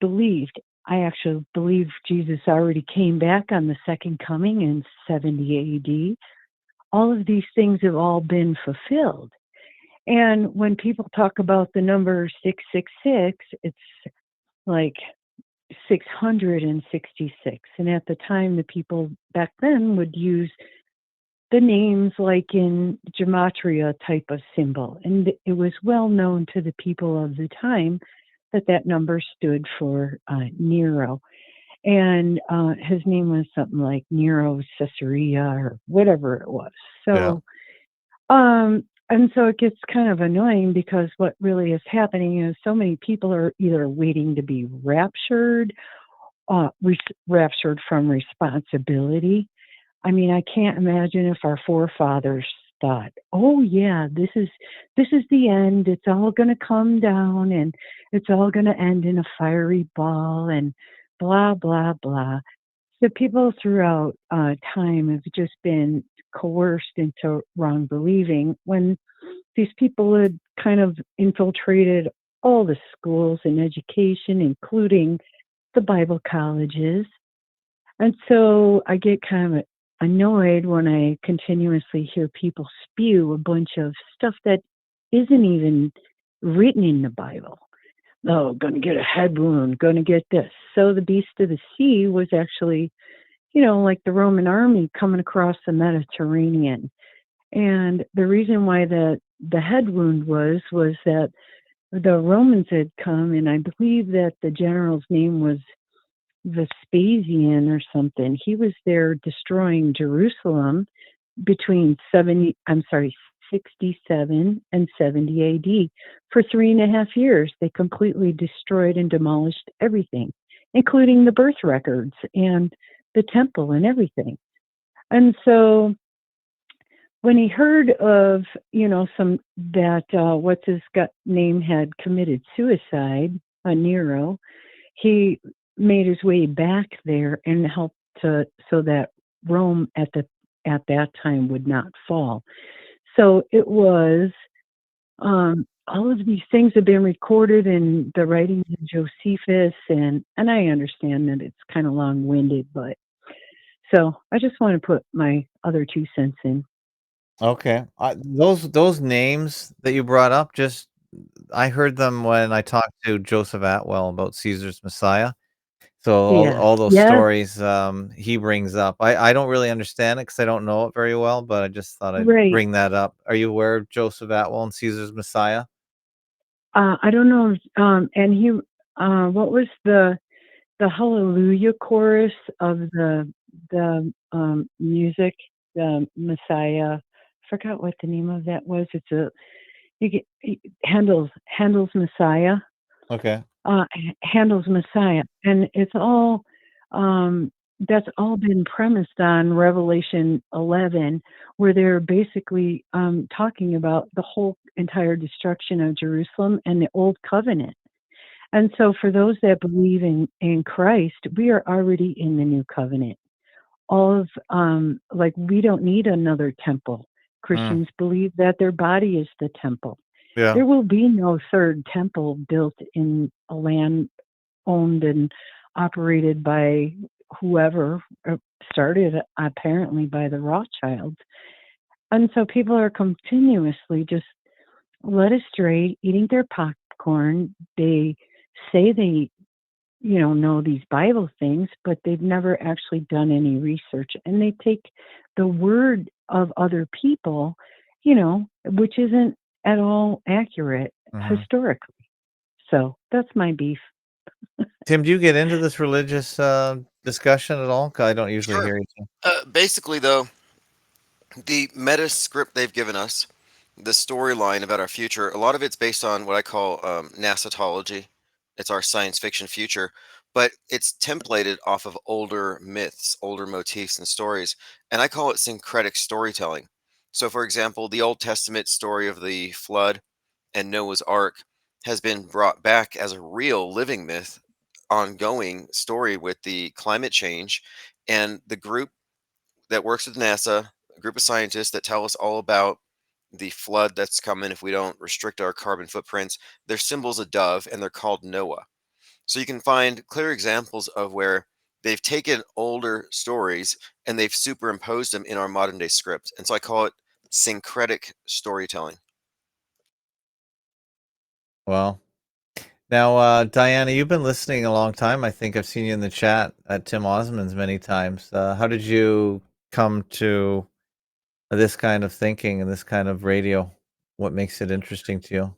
believed. I actually believe Jesus already came back on the second coming in 70 AD. All of these things have all been fulfilled. And when people talk about the number 666, it's like 666. And at the time, the people back then would use the names like in gematria type of symbol. And it was well known to the people of the time that that number stood for Nero. And his name was something like Nero Caesarea or whatever it was. So, and so it gets kind of annoying because what really is happening is so many people are either waiting to be raptured, raptured from responsibility. I mean, I can't imagine if our forefathers thought, "Oh yeah, this is the end. It's all going to come down, and it's all going to end in a fiery ball, and blah blah blah." So people throughout time have just been coerced into wrong believing when these people had kind of infiltrated all the schools and education, including the Bible colleges. And so I get kind of annoyed when I continuously hear people spew a bunch of stuff that isn't even written in the Bible. Oh, gonna get a head wound, gonna get this. So the beast of the sea was actually, like the Roman army coming across the Mediterranean. And the reason why the head wound was that the Romans had come, and I believe that the general's name was Vespasian or something. He was there destroying Jerusalem between 67 and 70 AD. For 3.5 years, they completely destroyed and demolished everything, including the birth records and the temple and everything. And so when he heard of, some that what's his name had committed suicide, Nero, he made his way back there and helped so that Rome at that time would not fall. So it was all of these things have been recorded in the writings of Josephus, and I understand that it's kind of long-winded, but so I just want to put my other 2 cents in. Okay. Those names that you brought up, just I heard them when I talked to Joseph Atwell about Caesar's Messiah. So Yeah. all those Yes. stories he brings up. I don't really understand it because I don't know it very well, but I just thought I'd Right. bring that up. Are you aware of Joseph Atwell and Caesar's Messiah? I don't know. And he, what was the Hallelujah chorus of the music, the Messiah? Forgot what the name of that was. It's Handel's Messiah. Okay. Handel's Messiah, and it's all that's all been premised on Revelation 11, where they're basically talking about the whole entire destruction of Jerusalem and the Old Covenant. And so, for those that believe in Christ, we are already in the New Covenant. All of like we don't need another temple. Christians believe that their body is the temple. Yeah. There will be no third temple built in a land owned and operated by whoever, started apparently by the Rothschilds. And so people are continuously just led astray, eating their popcorn. They say they, know these Bible things, but they've never actually done any research. And they take the word of other people, which isn't at all accurate historically. So that's my beef. Tim, do you get into this religious discussion at all? 'Cause I don't usually Sure. hear you. Basically, though, the meta script they've given us, the storyline about our future, a lot of it's based on what I call NASAtology. It's our science fiction future, but it's templated off of older myths, older motifs and stories, and I call it syncretic storytelling. So, for example, the Old Testament story of the flood and Noah's Ark has been brought back as a real living myth, ongoing story with the climate change, and the group that works with NASA, a group of scientists that tell us all about the flood that's coming if we don't restrict our carbon footprints. They're symbols of dove and they're called Noah. So you can find clear examples of where they've taken older stories and they've superimposed them in our modern day script. And so I call it syncretic storytelling. Well, now, Diana, you've been listening a long time. I think I've seen you in the chat at Tim Osmond's many times. How did you come to this kind of thinking and this kind of radio? What makes it interesting to you?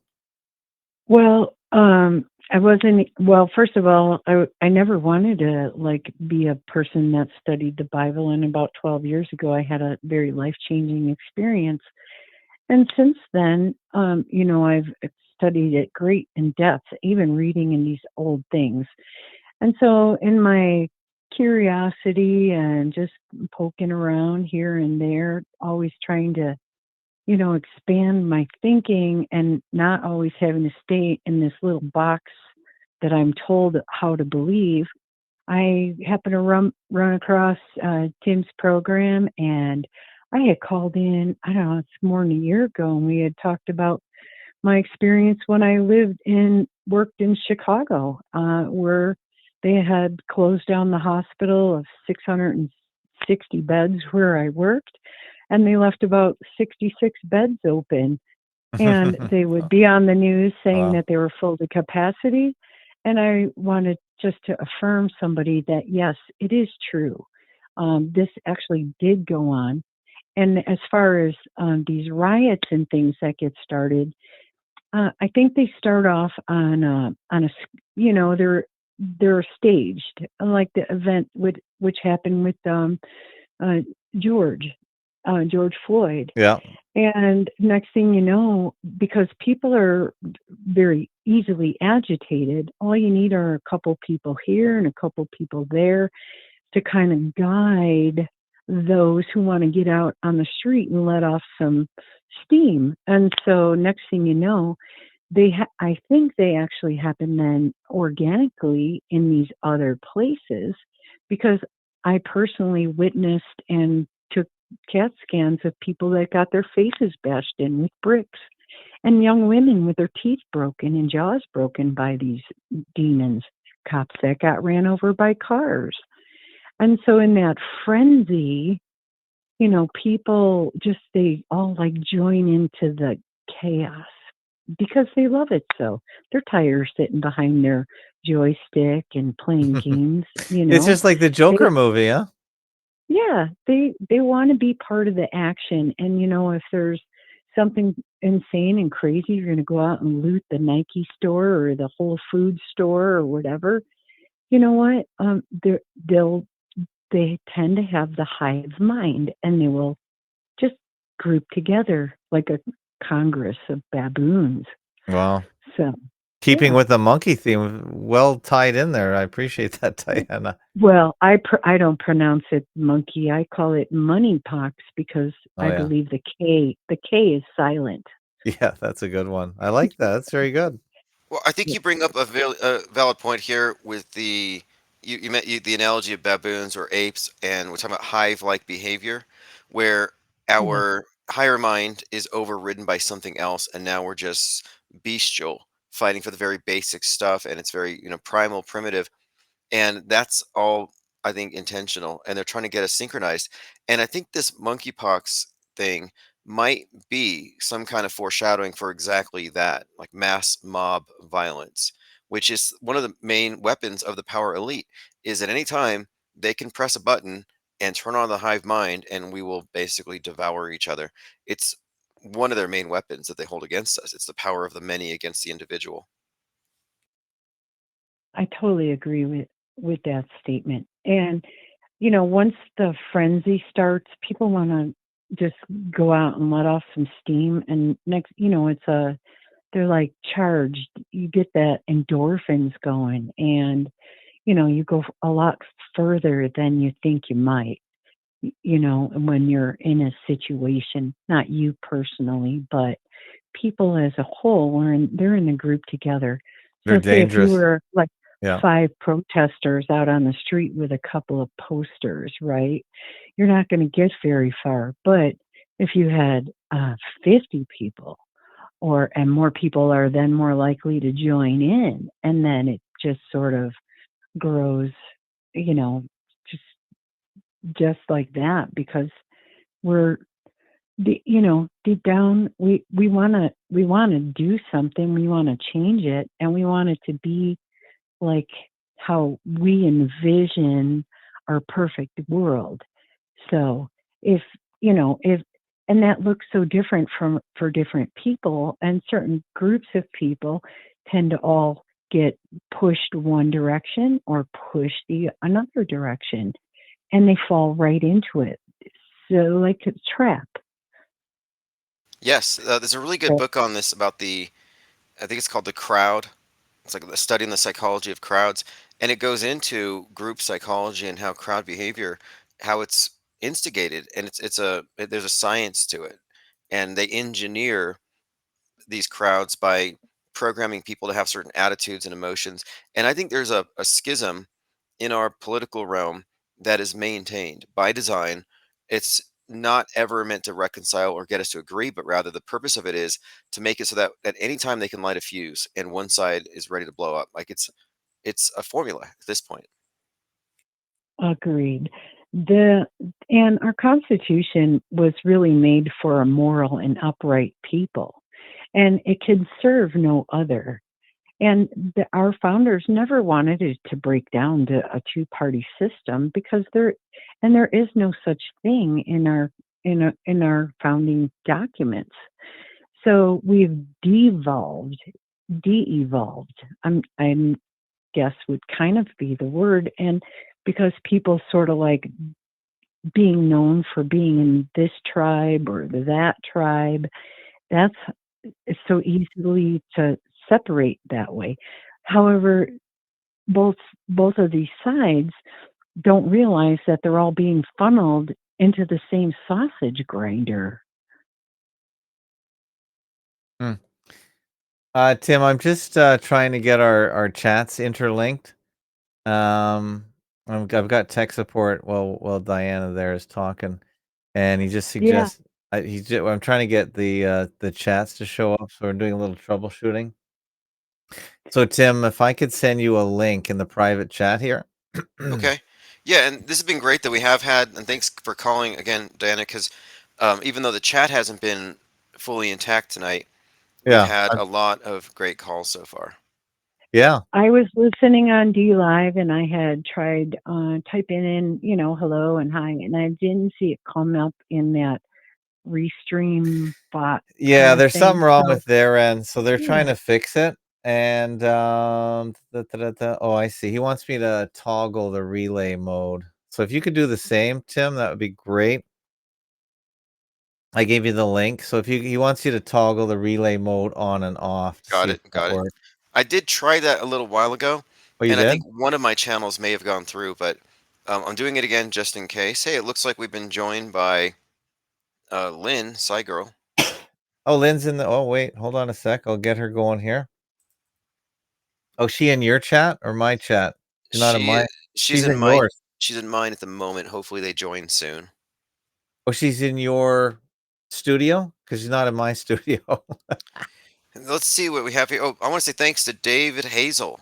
Well, I wasn't, well, first of all, I never wanted to be a person that studied the Bible. And about 12 years ago, I had a very life-changing experience. And since then, I've studied it great in depth, even reading in these old things. And so in my curiosity and just poking around here and there, always trying to expand my thinking and not always having to stay in this little box that I'm told how to believe. I happened to run across Tim's program, and I had called in, I don't know, it's more than a year ago, and we had talked about my experience when I worked in Chicago, where they had closed down the hospital of 660 beds where I worked, and they left about 66 beds open. And they would be on the news saying Wow. that they were full to capacity. And I wanted just to affirm somebody that, yes, it is true. This actually did go on. And as far as these riots and things that get started, I think they start off on a, they're staged, like the event which happened with uh, George George Floyd. Yeah. And next thing you know, because people are very easily agitated, all you need are a couple people here and a couple people there to kind of guide those who want to get out on the street and let off some steam. And so next thing you know, I think they actually happen then organically in these other places, because I personally witnessed and took CAT scans of people that got their faces bashed in with bricks, and young women with their teeth broken and jaws broken by these demons, cops that got ran over by cars. And so in that frenzy, people they all like join into the chaos because they love it so. They're tired of sitting behind their joystick and playing games, It's just like the They, Joker movie, huh? yeah, they want to be part of the action. And if there's something insane and crazy, you're going to go out and loot the Nike store or the Whole Foods store or whatever. You know what? They tend to have the hive mind, and they will just group together like a congress of baboons. Wow. So, Keeping yeah. with the monkey theme, well tied in there. I appreciate that, Diana. Well, I don't pronounce it monkey. I call it money pox because Oh, I yeah. believe the K is silent. Yeah, that's a good one. I like that. That's very good. Well, I think Yeah. you bring up a valid point here with the analogy of baboons or apes, and we're talking about hive-like behavior, where Yeah. our higher mind is overridden by something else, and now we're just bestial, fighting for the very basic stuff, and it's very primal, primitive, and that's all, I think, intentional, and they're trying to get us synchronized. And I think this monkeypox thing might be some kind of foreshadowing for exactly that, like mass mob violence, which is one of the main weapons of the power elite. Is at any time they can press a button and turn on the hive mind, and we will basically devour each other. It's one of their main weapons that they hold against us. It's the power of the many against the individual. I totally agree with that statement. And once the frenzy starts, people want to just go out and let off some steam, and next, they're like charged. You get that endorphins going, and you go a lot further than you think you might. When you're in a situation, not you personally, but people as a whole, they're in a group together. They're So say if you dangerous. were like Yeah. 5 protesters out on the street with a couple of posters, right? You're not going to get very far. But if you had 50 people, and more people are then more likely to join in, and then it just sort of grows, you know, just just like that, because we're deep down, we want to do something, we want to change it, and we want it to be like how we envision our perfect world. So if if and that looks so different for different people, and certain groups of people tend to all get pushed one direction or pushed the another direction, and they fall right into it. So like a trap. Yes, there's a really good So, book on this about I think it's called The Crowd. It's like studying the psychology of crowds, and it goes into group psychology and how crowd behavior, how it's instigated, and there's a science to it, and they engineer these crowds by programming people to have certain attitudes and emotions. And I think there's a schism in our political realm that is maintained by design. It's not ever meant to reconcile or get us to agree, but rather the purpose of it is to make it so that at any time they can light a fuse and one side is ready to blow up. Like it's a formula at this point. agreed. And our Constitution was really made for a moral and upright people, and it can serve no other. And our founders never wanted it to break down to a two-party system, because there is no such thing in our founding documents. So we've de-evolved. I'm guess would kind of be the word. And because people sort of like being known for being in this tribe or that tribe, that's it's so easily to separate that way. However, both of these sides don't realize that they're all being funneled into the same sausage grinder. Hmm. Tim, I'm just trying to get our chats interlinked. I've got tech support while Diana there is talking, and he just Yeah. suggests I'm trying to get the chats to show up, so we're doing a little troubleshooting. So Tim, if I could send you a link in the private chat here. Okay. Yeah, and this has been great that we have had, and thanks for calling again, Diana, because even though the chat hasn't been fully intact tonight, we've Yeah. had a lot of great calls so far. Yeah. I was listening on D Live and I had tried typing in, hello and hi, and I didn't see it come up in that restream bot kind Yeah, of there's something thing. wrong So with their end, so they're trying yeah, to fix it. And oh, I see. He wants me to toggle the relay mode. So if you could do the same, Tim, that would be great. I gave you the link. So if he wants you to toggle the relay mode on and off to Got see if it, that got it. works. I did try that a little while ago, Oh, you and I did? think one of my channels may have gone through, but I'm doing it again just in case. Hey, it looks like we've been joined by Lynn, Girl. Oh, Lynn's in the oh wait, hold on a sec. I'll get her going here. Oh, she in your chat or my chat? She's not in She my she's she's in in my yours. she's in mine at the moment. Hopefully they join soon. Oh, she's in your studio? Because she's not in my studio. Let's see what we have here. Oh, I want to say thanks to David Hazel.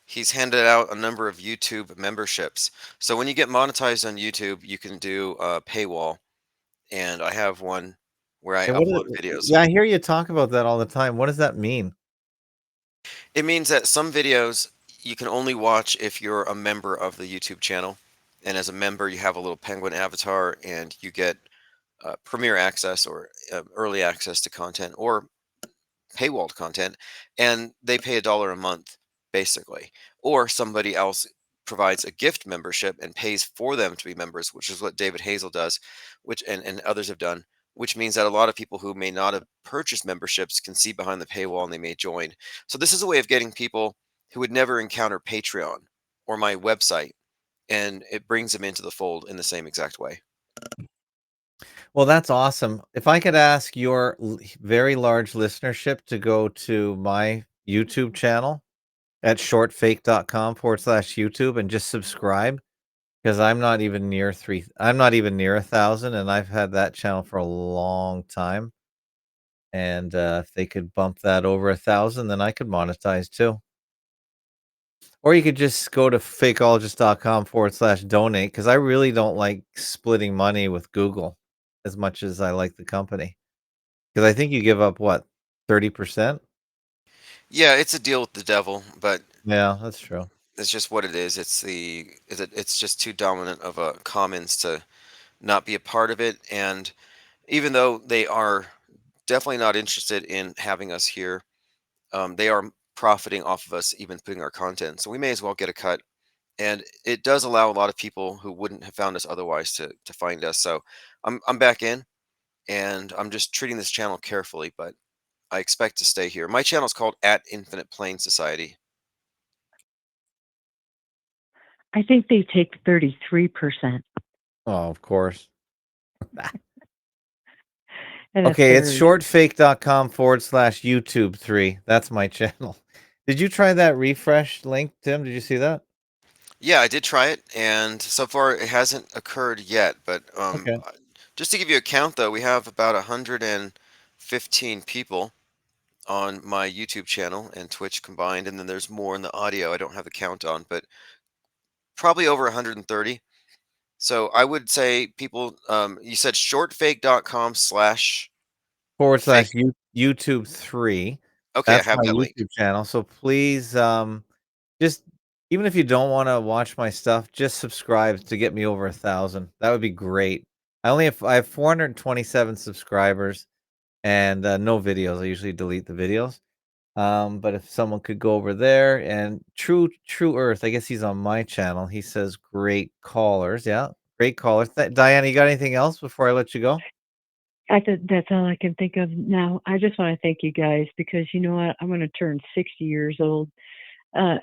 He's handed out a number of YouTube memberships. So when you get monetized on YouTube, you can do a paywall, and I have one where I And what is upload videos. yeah, I hear you talk about that all the time. What does that mean? It means that some videos you can only watch if you're a member of the YouTube channel. And as a member, you have a little penguin avatar and you get premiere access or early access to content or paywalled content. And they pay $1 a month, basically. Or somebody else provides a gift membership and pays for them to be members, which is what David Hazel does, which and others have done, which means that a lot of people who may not have purchased memberships can see behind the paywall and they may join. So this is a way of getting people who would never encounter Patreon or my website, and it brings them into the fold in the same exact way. Well, that's awesome. If I could ask your very large listenership to go to my YouTube channel at shortfake.com/YouTube and just subscribe, because I'm not even near 1,000, and I've had that channel for a long time. And if they could bump that over 1,000, then I could monetize too. Or you could just go to fakeologist.com/donate, because I really don't like splitting money with Google as much as I like the company. Because I think you give up what, 30%? Yeah, it's a deal with the devil, but Yeah, that's true. it's just what it is. It's just too dominant of a commons to not be a part of it. And even though they are definitely not interested in having us here, they are profiting off of us even putting our content. So we may as well get a cut. And it does allow a lot of people who wouldn't have found us otherwise to find us. So I'm back in, and I'm just treating this channel carefully, but I expect to stay here. My channel is called at Infinite Plane Society. I think they take 33% Oh, of course. and a Okay, it's third. shortfake.com/YouTube3. That's my channel. Did you try that refresh link, Tim? Did you see that? Yeah, I did try it, and so far it hasn't occurred yet. But Okay. just to give you a count, though, we have about 115 people on my YouTube channel and Twitch combined, and then there's more in the audio. I don't have the count on, but probably over 130. So I would say people, you said shortfake.com slash Forward fake. slash YouTube 3. Okay, I That's have my that link. YouTube channel. So please, just even if you don't want to watch my stuff, just subscribe to get me over 1,000. That would be great. I have 427 subscribers and no videos. I usually delete the videos. But if someone could go over there, and True Earth, I guess he's on my channel. He says great callers. Yeah, great callers. Diana, you got anything else before I let you go? That's all I can think of now. I just want to thank you guys because you know what? I'm going to turn 60 years old uh,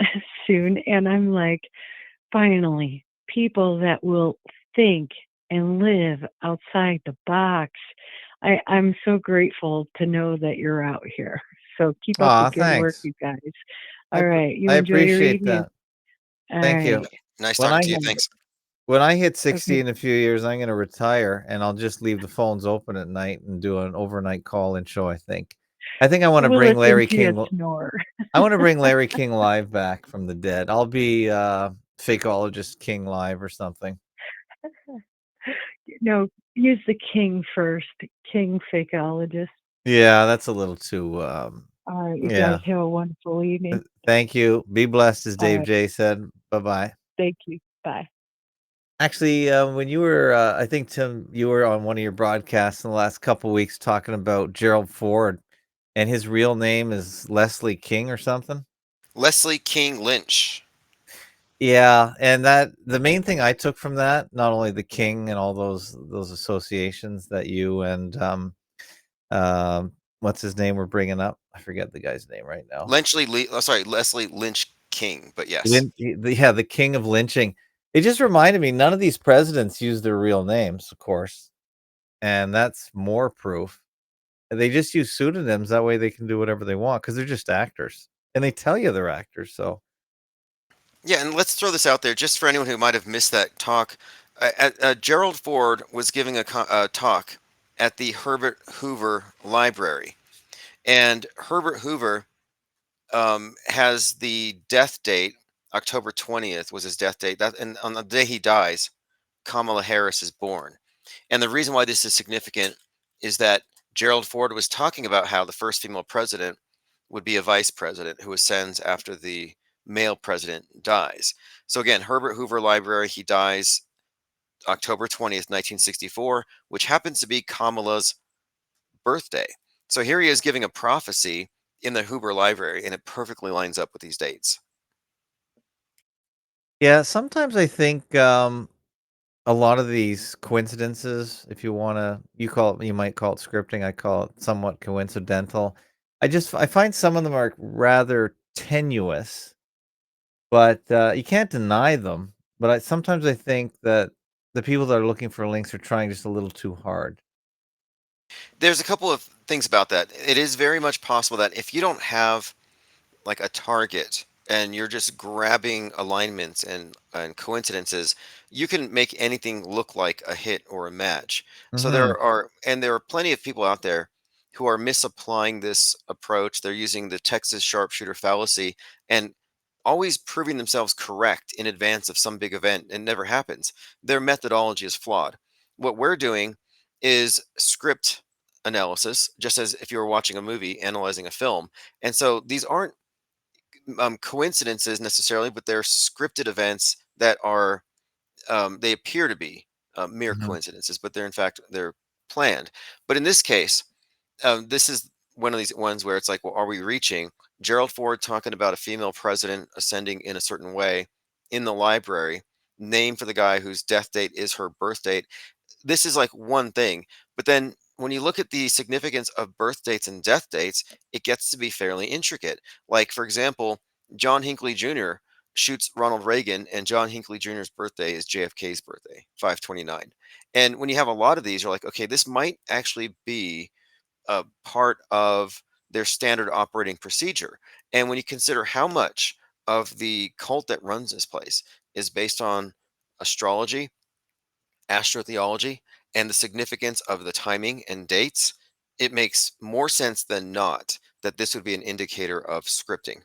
soon, and I'm like, finally, people that will think and live outside the box. I'm so grateful to know that you're out here. So keep up the Aw, good work, thanks. you guys. All right, you I enjoy your appreciate evening. that. All Thank you. right. Nice When talking I to you. Um, Thanks. when I hit 60 okay. in a few years, I'm gonna retire and I'll just leave the phones open at night and do an overnight call-in show, I think. I think I wanna We'll bring listen Larry to you King snore. I wanna bring Larry King live back from the dead. I'll be, Fakeologist King live or something. No, use the king first. King Fakeologist. Yeah, that's a little too, All right, you guys yeah. have a wonderful evening. Thank you. Be blessed, as All Dave right, J said. Bye-bye. thank you. Bye. Actually, when you were, I think, Tim, you were on one of your broadcasts in the last couple weeks talking about Gerald Ford, and his real name is Leslie King or something. Leslie King Lynch. Yeah, and that the main thing I took from that, not only the King and all those associations that you and what's his name we're bringing up? I forget the guy's name right now. Leslie Lynch King, but yes. Yeah, the king of lynching. It just reminded me none of these presidents use their real names, of course, and that's more proof. They just use pseudonyms, that way they can do whatever they want because 'cause they're just actors, and they tell you they're actors, so Yeah, and let's throw this out there just for anyone who might have missed that talk. Gerald Ford was giving a talk at the Herbert Hoover Library, and Herbert Hoover has the death date. October 20th was his death date. And on the day he dies, Kamala Harris is born. And the reason why this is significant is that Gerald Ford was talking about how the first female president would be a vice president who ascends after the male president dies. So again, Herbert Hoover Library, he dies October 20th, 1964, which happens to be Kamala's birthday. So here he is giving a prophecy in the Hoover Library, and it perfectly lines up with these dates. yeah, sometimes I think, a lot of these coincidences, if you might call it scripting, I call it somewhat coincidental. I find some of them are rather tenuous, but, you can't deny them, but sometimes I think that the people that are looking for links are trying just a little too hard. There's a couple of things about that. It is very much possible that if you don't have like a target and you're just grabbing alignments and coincidences, you can make anything look like a hit or a match. So Mhm. there are plenty of people out there who are misapplying this approach. They're using the Texas sharpshooter fallacy and always proving themselves correct in advance of some big event. It never happens. Their methodology is flawed. What we're doing is script analysis, just as if you were watching a movie analyzing a film. And so these aren't coincidences necessarily, but they're scripted events that are they appear to be mere Mhm. coincidences, but they're planned. But in this case, this is one of these ones where it's like, well, are we reaching? Gerald Ford talking about a female president ascending in a certain way in the library, name for the guy whose death date is her birth date. This is like one thing, but then when you look at the significance of birth dates and death dates, it gets to be fairly intricate. Like, for example, John Hinckley Jr. shoots Ronald Reagan, and John Hinckley Jr.'s birthday is JFK's birthday, 5/29. And when you have a lot of these, you're like, okay, this might actually be a part of their standard operating procedure. And when you consider how much of the cult that runs this place is based on astrology, astrotheology, and the significance of the timing and dates, it makes more sense than not that this would be an indicator of scripting.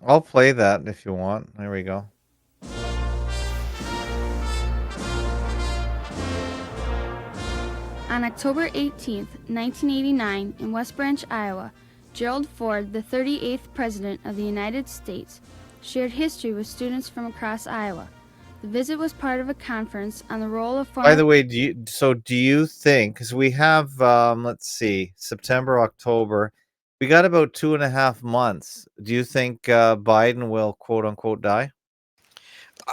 I'll play that if you want. There we go. On October 18, 1989, in West Branch, Iowa, Gerald Ford, the 38th President of the United States, shared history with students from across Iowa. The visit was part of a conference on the role of By former the way, do you think, because we have, let's see, September, October. We got about 2.5 months. Do you think Biden will quote unquote die?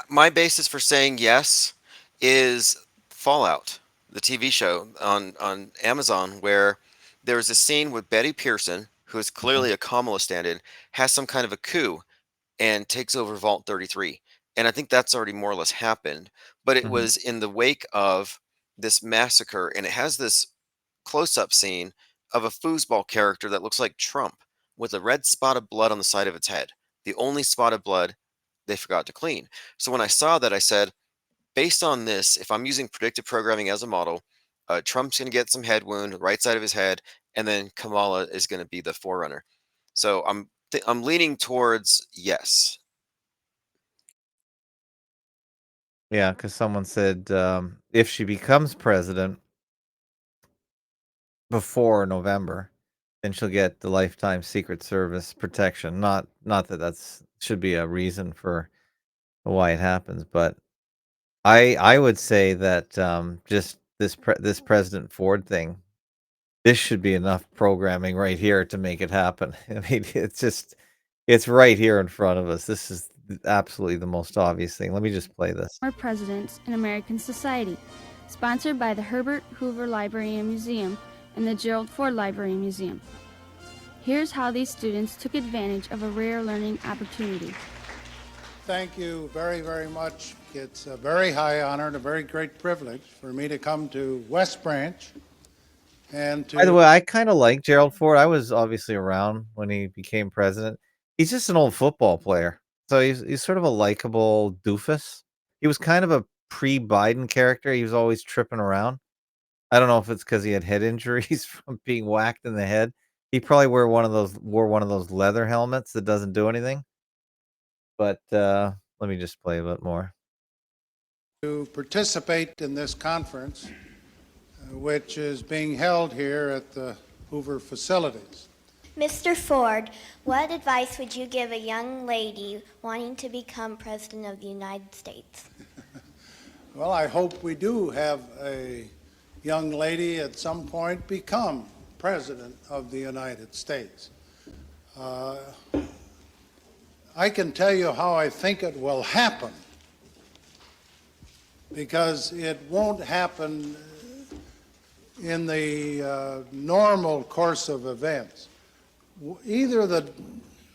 My basis for saying yes is Fallout, the TV show on Amazon, where there was a scene with Betty Pearson, who is Mhm. clearly a Kamala stand-in, has some kind of a coup and takes over Vault 33. And I think that's already more or less happened. But it Mhm. was in the wake of this massacre, and it has this close-up scene of a foosball character that looks like Trump with a red spot of blood on the side of its head. The only spot of blood they forgot to clean. So when I saw that, I said, based on this, if I'm using predictive programming as a model, Trump's going to get some head wound, right side of his head, and then Kamala is going to be the forerunner. So I'm leaning towards yes. Yeah, because someone said if she becomes president before November, then she'll get the lifetime Secret Service protection. Not that that's should be a reason for why it happens, but I would say that just this President Ford thing, this should be enough programming right here to make it happen. I mean, it's right here in front of us. This is absolutely the most obvious thing. Let me just play this. More Presidents in American Society, sponsored by the Herbert Hoover Library and Museum and the Gerald Ford Library and Museum. Here's how these students took advantage of a rare learning opportunity. Thank you very, very much. It's a very high honor and a very great privilege for me to come to West Branch and By the to way, I kind of like Gerald Ford. I was obviously around when he became president. He's just an old football player. So he's sort of a likable doofus. He was kind of a pre-Biden character. He was always tripping around. I don't know if it's because he had head injuries from being whacked in the head. He probably wore one of those leather helmets that doesn't do anything. But let me just play a bit more. participate in this conference, which is being held here at the Hoover facilities. Mr. Ford, what advice would you give a young lady wanting to become President of the United States? Well, I hope we do have a young lady at some point become President of the United States. I can tell you how I think it will happen, because it won't happen in the normal course of events. Either the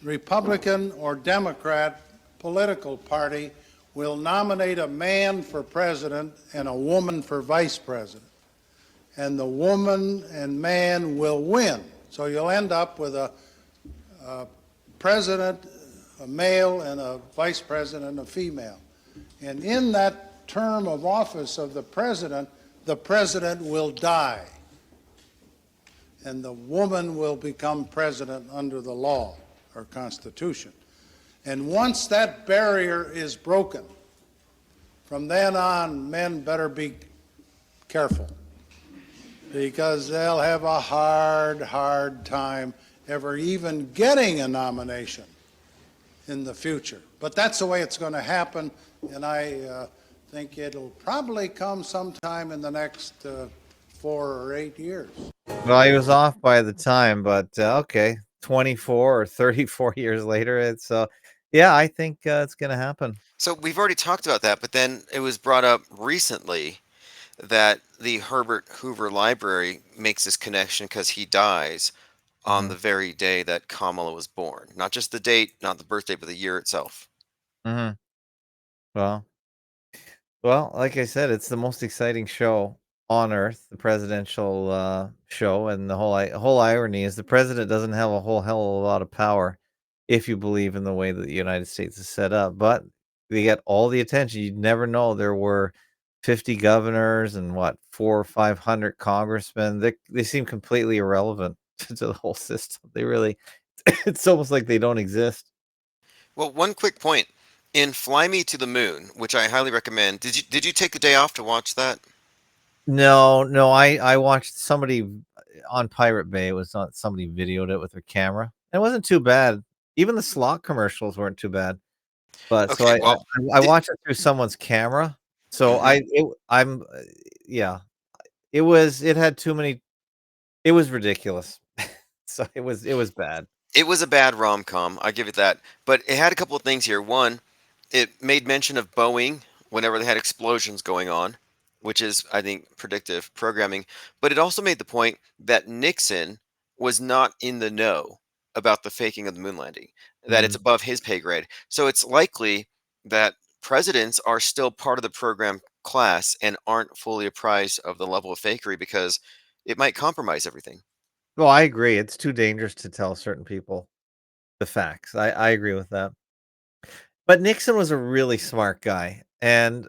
Republican or Democrat political party will nominate a man for president and a woman for vice president. And the woman and man will win. So you'll end up with a president, a male, and a vice president, a female. And in that term of office of the president will die. And the woman will become president under the law or Constitution. And once that barrier is broken, from then on, men better be careful, because they'll have a hard time ever even getting a nomination in the future. But that's the way it's going to happen, and I think it'll probably come sometime in the next 4 or 8 years. Well, he was off by the time, but okay, 24 or 34 years later, it's yeah, I think it's going to happen. So we've already talked about that, but then it was brought up recently that the Herbert Hoover Library makes this connection because he dies on Mhm. the very day that Kamala was born. Not just the date, not the birth date, but the year itself. Mhm. Well, Well, like I said, it's the most exciting show on earth, the presidential show, and the whole irony is the president doesn't have a whole hell of a lot of power if you believe in the way that the United States is set up. But they get all the attention. You'd never know there were 50 governors and what 400 or 500 congressmen. They seem completely irrelevant to the whole system. They really, it's almost like they don't exist. Well, one quick point. In Fly Me to the Moon, which I highly recommend, did you take the day off to watch that? No, I watched somebody on Pirate Bay. It was not somebody videoed it with their camera. It wasn't too bad. Even the slot commercials weren't too bad. But so Okay, well, I di- watched it through someone's camera. So mhm. yeah. It had too many. It was ridiculous. So it was bad. It was a bad rom-com, I give it that, but it had a couple of things here. One, it made mention of Boeing whenever they had explosions going on, which is, I think, predictive programming. But it also made the point that Nixon was not in the know about the faking of the moon landing, that it's Mm. above his pay grade. So it's likely that presidents are still part of the program class and aren't fully apprised of the level of fakery because it might compromise everything. Well, I agree. It's too dangerous to tell certain people the facts. I agree with that. But Nixon was a really smart guy, and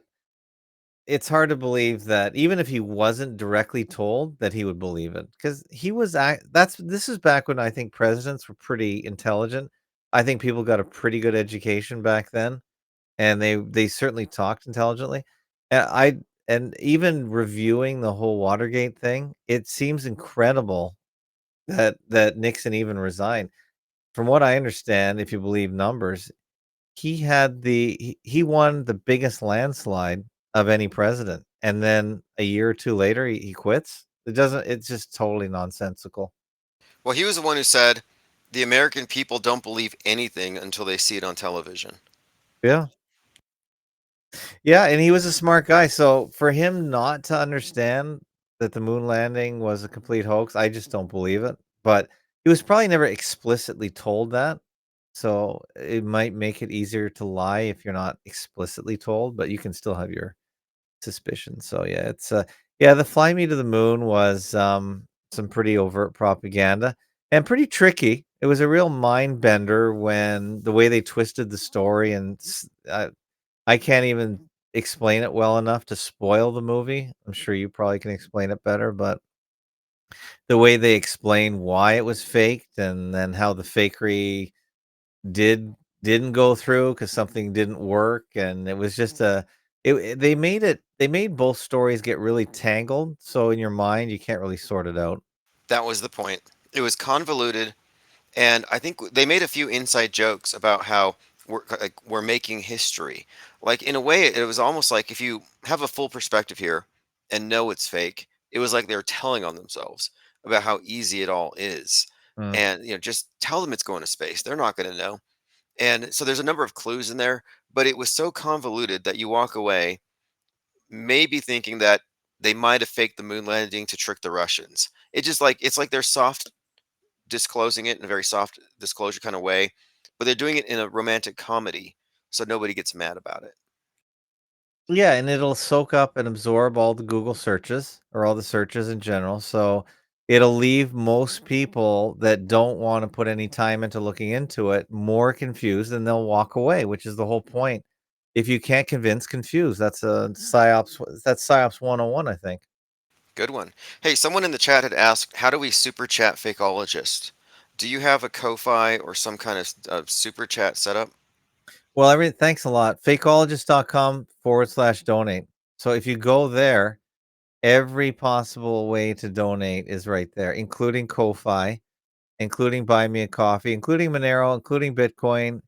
it's hard to believe that even if he wasn't directly told that he would believe it, because he was this is back when I think presidents were pretty intelligent. I think people got a pretty good education back then, and they certainly talked intelligently. And even reviewing the whole Watergate thing, it seems incredible that Nixon even resigned. From what I understand, if you believe numbers, he won the biggest landslide of any president, and then a year or 2 later, he quits. It's just totally nonsensical. Well, he was the one who said, the American people don't believe anything until they see it on television. Yeah. Yeah, and he was a smart guy, so for him not to understand that the moon landing was a complete hoax, I just don't believe it, but he was probably never explicitly told that, so it might make it easier to lie if you're not explicitly told, but you can still have your suspicion. So yeah, yeah, the fly me to the moon was some pretty overt propaganda and pretty tricky. It was a real mind bender when the way they twisted the story, and I can't even explain it well enough to spoil the movie. I'm sure you probably can explain it better, but the way they explain why it was faked and then how the fakery didn't go through because something didn't work, and it was just they made both stories get really tangled, so in your mind, you can't really sort it out. That was the point. It was convoluted, and I think they made a few inside jokes about how we're making history. Like in a way, it was almost like if you have a full perspective here and know it's fake, it was like they were telling on themselves about how easy it all is. Mm. And just tell them it's going to space. They're not going to know. And so there's a number of clues in there, but it was so convoluted that you walk away maybe thinking that they might have faked the moon landing to trick the Russians. It's like they're soft disclosing it in a very soft disclosure kind of way, but they're doing it in a romantic comedy, so nobody gets mad about it. Yeah, and it'll soak up and absorb all the Google searches or all the searches in general. So it'll leave most people that don't want to put any time into looking into it more confused, and they'll walk away, which is the whole point. If you can't convince, confuse. That's psyops 101, I think. Good one. Hey, someone in the chat had asked, how do we super chat Fakeologist? Do you have a Ko-Fi or some kind of super chat setup? Well, thanks a lot. Fakeologist.com/donate. So if you go there, every possible way to donate is right there, including Ko-Fi, including Buy Me a Coffee, including Monero, including Bitcoin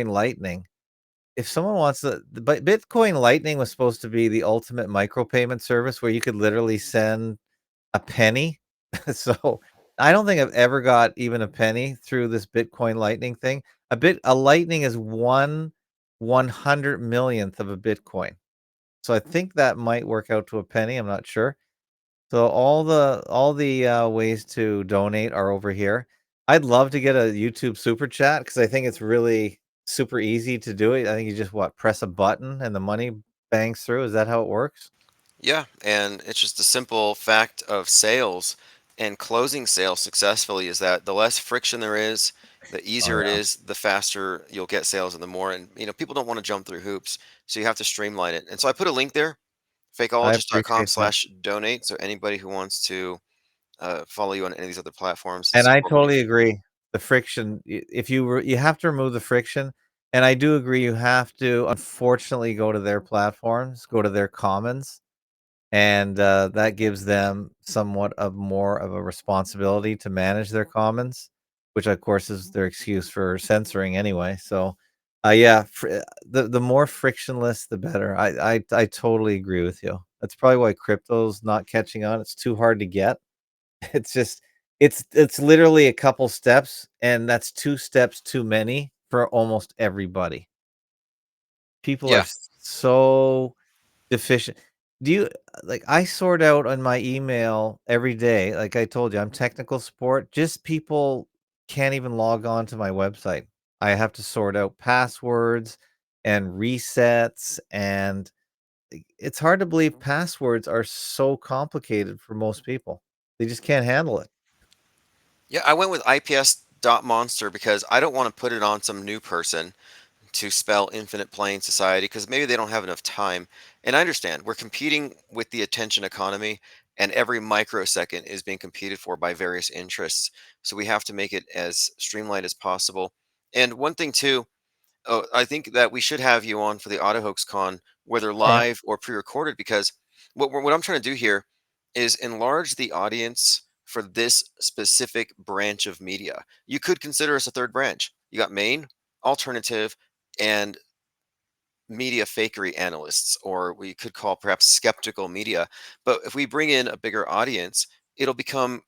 Lightning. If someone wants but Bitcoin Lightning was supposed to be the ultimate micropayment service where you could literally send a penny. So I don't think I've ever got even a penny through this Bitcoin Lightning thing. A Lightning is 1/100 millionth of a Bitcoin. So I think that might work out to a penny. I'm not sure. So all the ways to donate are over here. I'd love to get a YouTube super chat because I think it's really super easy to do it. I think you just press a button and the money bangs through. Is that how it works? Yeah, and it's just a simple fact of sales and closing sales successfully is that the less friction there is, the Oh easier it yeah. is, the faster you'll get sales and the more. And people don't want to jump through hoops, so you have to streamline it. And so I put a link there, I fakeologist.com appreciate that. slash donate. So anybody who wants to follow you on any of these other platforms, And I support what you totally do. agree. The friction, if you have to remove the friction, and I do agree you have to unfortunately go to their platforms, go to their commons, and that gives them somewhat of more of a responsibility to manage their commons, which of course is their excuse for censoring anyway. So, yeah, the more frictionless, the better. I totally agree with you. That's probably why crypto's not catching on. It's too hard to get. It's just It's literally a couple steps, and that's 2 steps too many for almost everybody. People are Yeah. so deficient. Do you like, I sort out on my email every day, like I told you, I'm technical support, just people can't even log on to my website. I have to sort out passwords and resets, and it's hard to believe passwords are so complicated for most people. They just can't handle it. Yeah, I went with IPS dot monster because I don't want to put it on some new person to spell infinite plane society because maybe they don't have enough time. And I understand we're competing with the attention economy, and every microsecond is being competed for by various interests. So we have to make it as streamlined as possible. And one thing too, oh, I think that we should have you on for the Auto Hoax Con, whether Okay. live or pre-recorded, because what I'm trying to do here is enlarge the audience for this specific branch of media. You could consider us a third branch. You got main, alternative, and media fakery analysts, or we could call perhaps skeptical media. But if we bring in a bigger audience, it'll become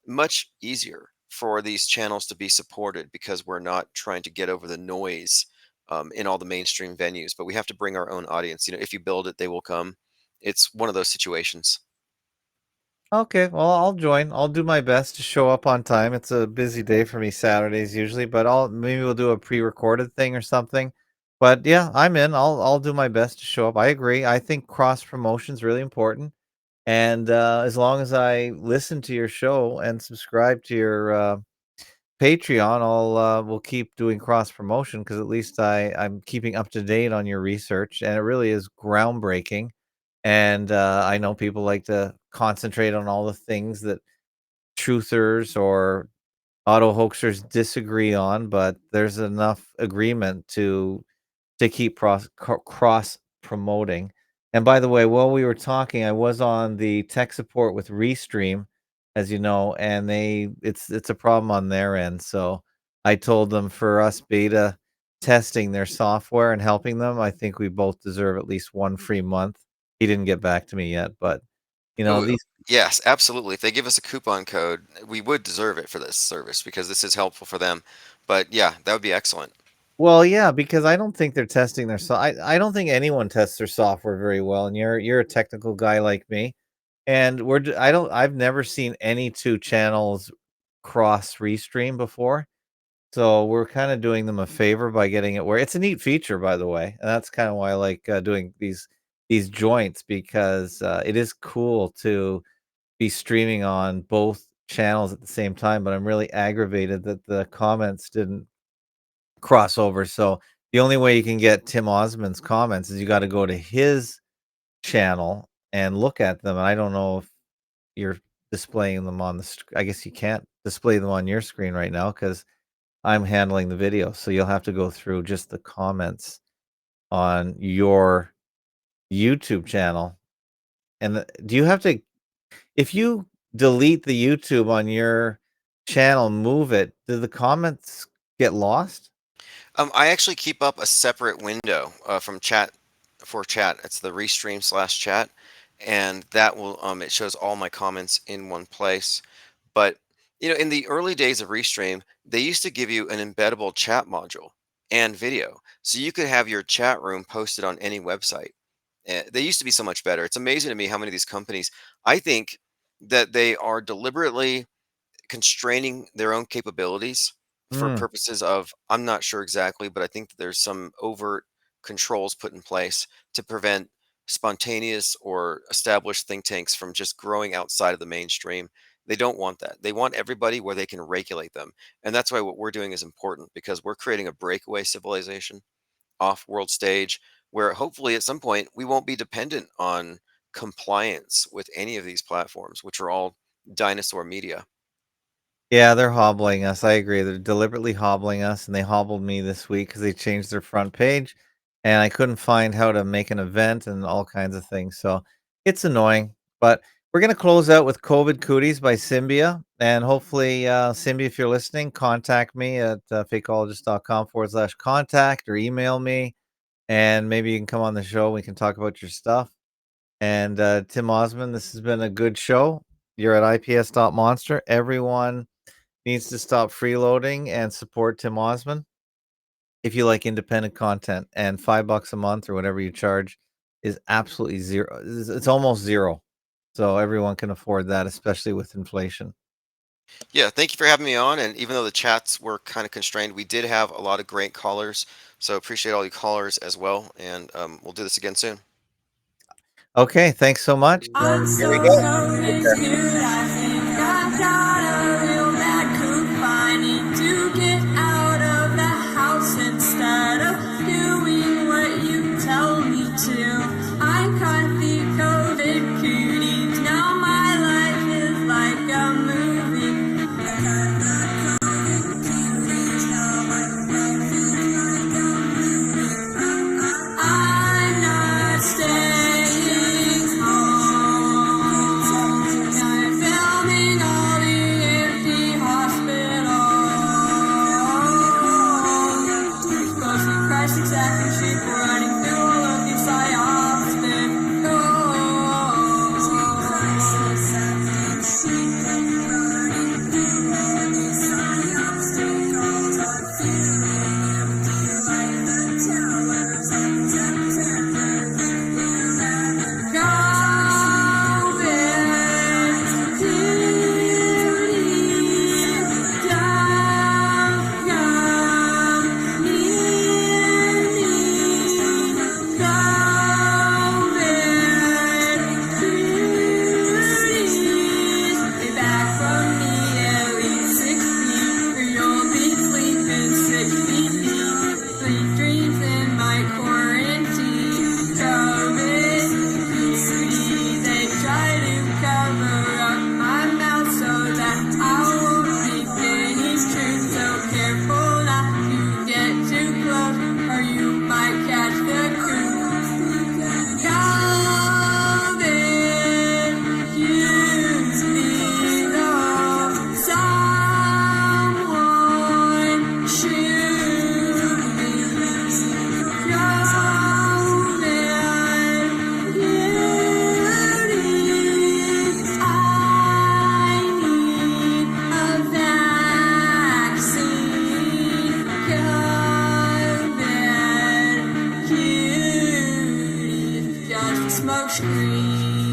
much easier for these channels to be supported because we're not trying to get over the noise in all the mainstream venues. But we have to bring our own audience. You know, if you build it, they will come. It's one of those situations. Okay, well, I'll join. I'll do my best to show up on time. It's a busy day for me Saturdays usually, but I'll maybe we'll do a pre-recorded thing or something. But yeah, I'm in. I'll do my best to show up. I agree. I think cross promotion is really important. And as long as I listen to your show and subscribe to your Patreon, we'll keep doing cross promotion because at least I'm keeping up to date on your research, and it really is groundbreaking. And I know people like to concentrate on all the things that truthers or auto hoaxers disagree on, but there's enough agreement to keep cross promoting. And by the way, while we were talking, I was on the tech support with Restream, as you know, and it's a problem on their end. So I told them for us beta testing their software and helping them, I think we both deserve at least one free month. He didn't get back to me yet, but Oh, these. yes, absolutely. If they give us a coupon code, we would deserve it for this service because this is helpful for them. But yeah, that would be excellent. Well, yeah, because I don't think they're testing their I don't think anyone tests their software very well, and you're a technical guy like me, and I've never seen any 2 channels cross restream before, so we're kinda doing them a favor by getting it where it's a neat feature, by the way, and that's kinda why I like, doing these joints because, it is cool to be streaming on both channels at the same time, but I'm really aggravated that the comments didn't crossover. So the only way you can get Tim Osmond's comments is you got to go to his channel and look at them. And I don't know if you're displaying them on I guess you can't display them on your screen right now because I'm handling the video. So you'll have to go through just the comments on your YouTube channel. And do you have to, if you delete the YouTube on your channel, move it, do the comments get lost? I actually keep up a separate window from chat for chat. It's the restream slash chat, and that will it shows all my comments in one place. But you know, in the early days of restream, they used to give you an embeddable chat module and video, so you could have your chat room posted on any website. They used to be so much better. It's amazing to me how many of these companies. I think that they are deliberately constraining their own capabilities for Mm. purposes of I'm not sure exactly, but I think that there's some overt controls put in place to prevent spontaneous or established think tanks from just growing outside of the mainstream. They don't want that. They want everybody where they can regulate them. And that's why what we're doing is important because we're creating a breakaway civilization off world stage where hopefully at some point we won't be dependent on compliance with any of these platforms, which are all dinosaur media. Yeah, they're hobbling us. I agree. They're deliberately hobbling us, and they hobbled me this week because they changed their front page, and I couldn't find how to make an event and all kinds of things. So it's annoying. But we're gonna close out with COVID Cooties by Symbia, and hopefully, Symbia, if you're listening, contact me at fakeologist.com/contact or email me, and maybe you can come on the show. We can talk about your stuff. And Tim Osmond, this has been a good show. You're at ips.monster. Everyone needs to stop freeloading and support Tim Osman if you like independent content. And $5 a month or whatever you charge is absolutely zero. It's almost zero. So everyone can afford that, especially with inflation. Yeah, thank you for having me on. And even though the chats were kind of constrained, we did have a lot of great callers. So appreciate all you callers as well. And we'll do this again soon. Okay, thanks so much. I'm Here we so go. confused. I think I've got a real bad coop. I need to get out of the house instead of doing what you tell me to. I caught the COVID cooties. Now my life is like a movie. I'm not staying home. I'm filming all the empty hospitals. Supposed to be Christ exactly sheep running through all of these smoke screen.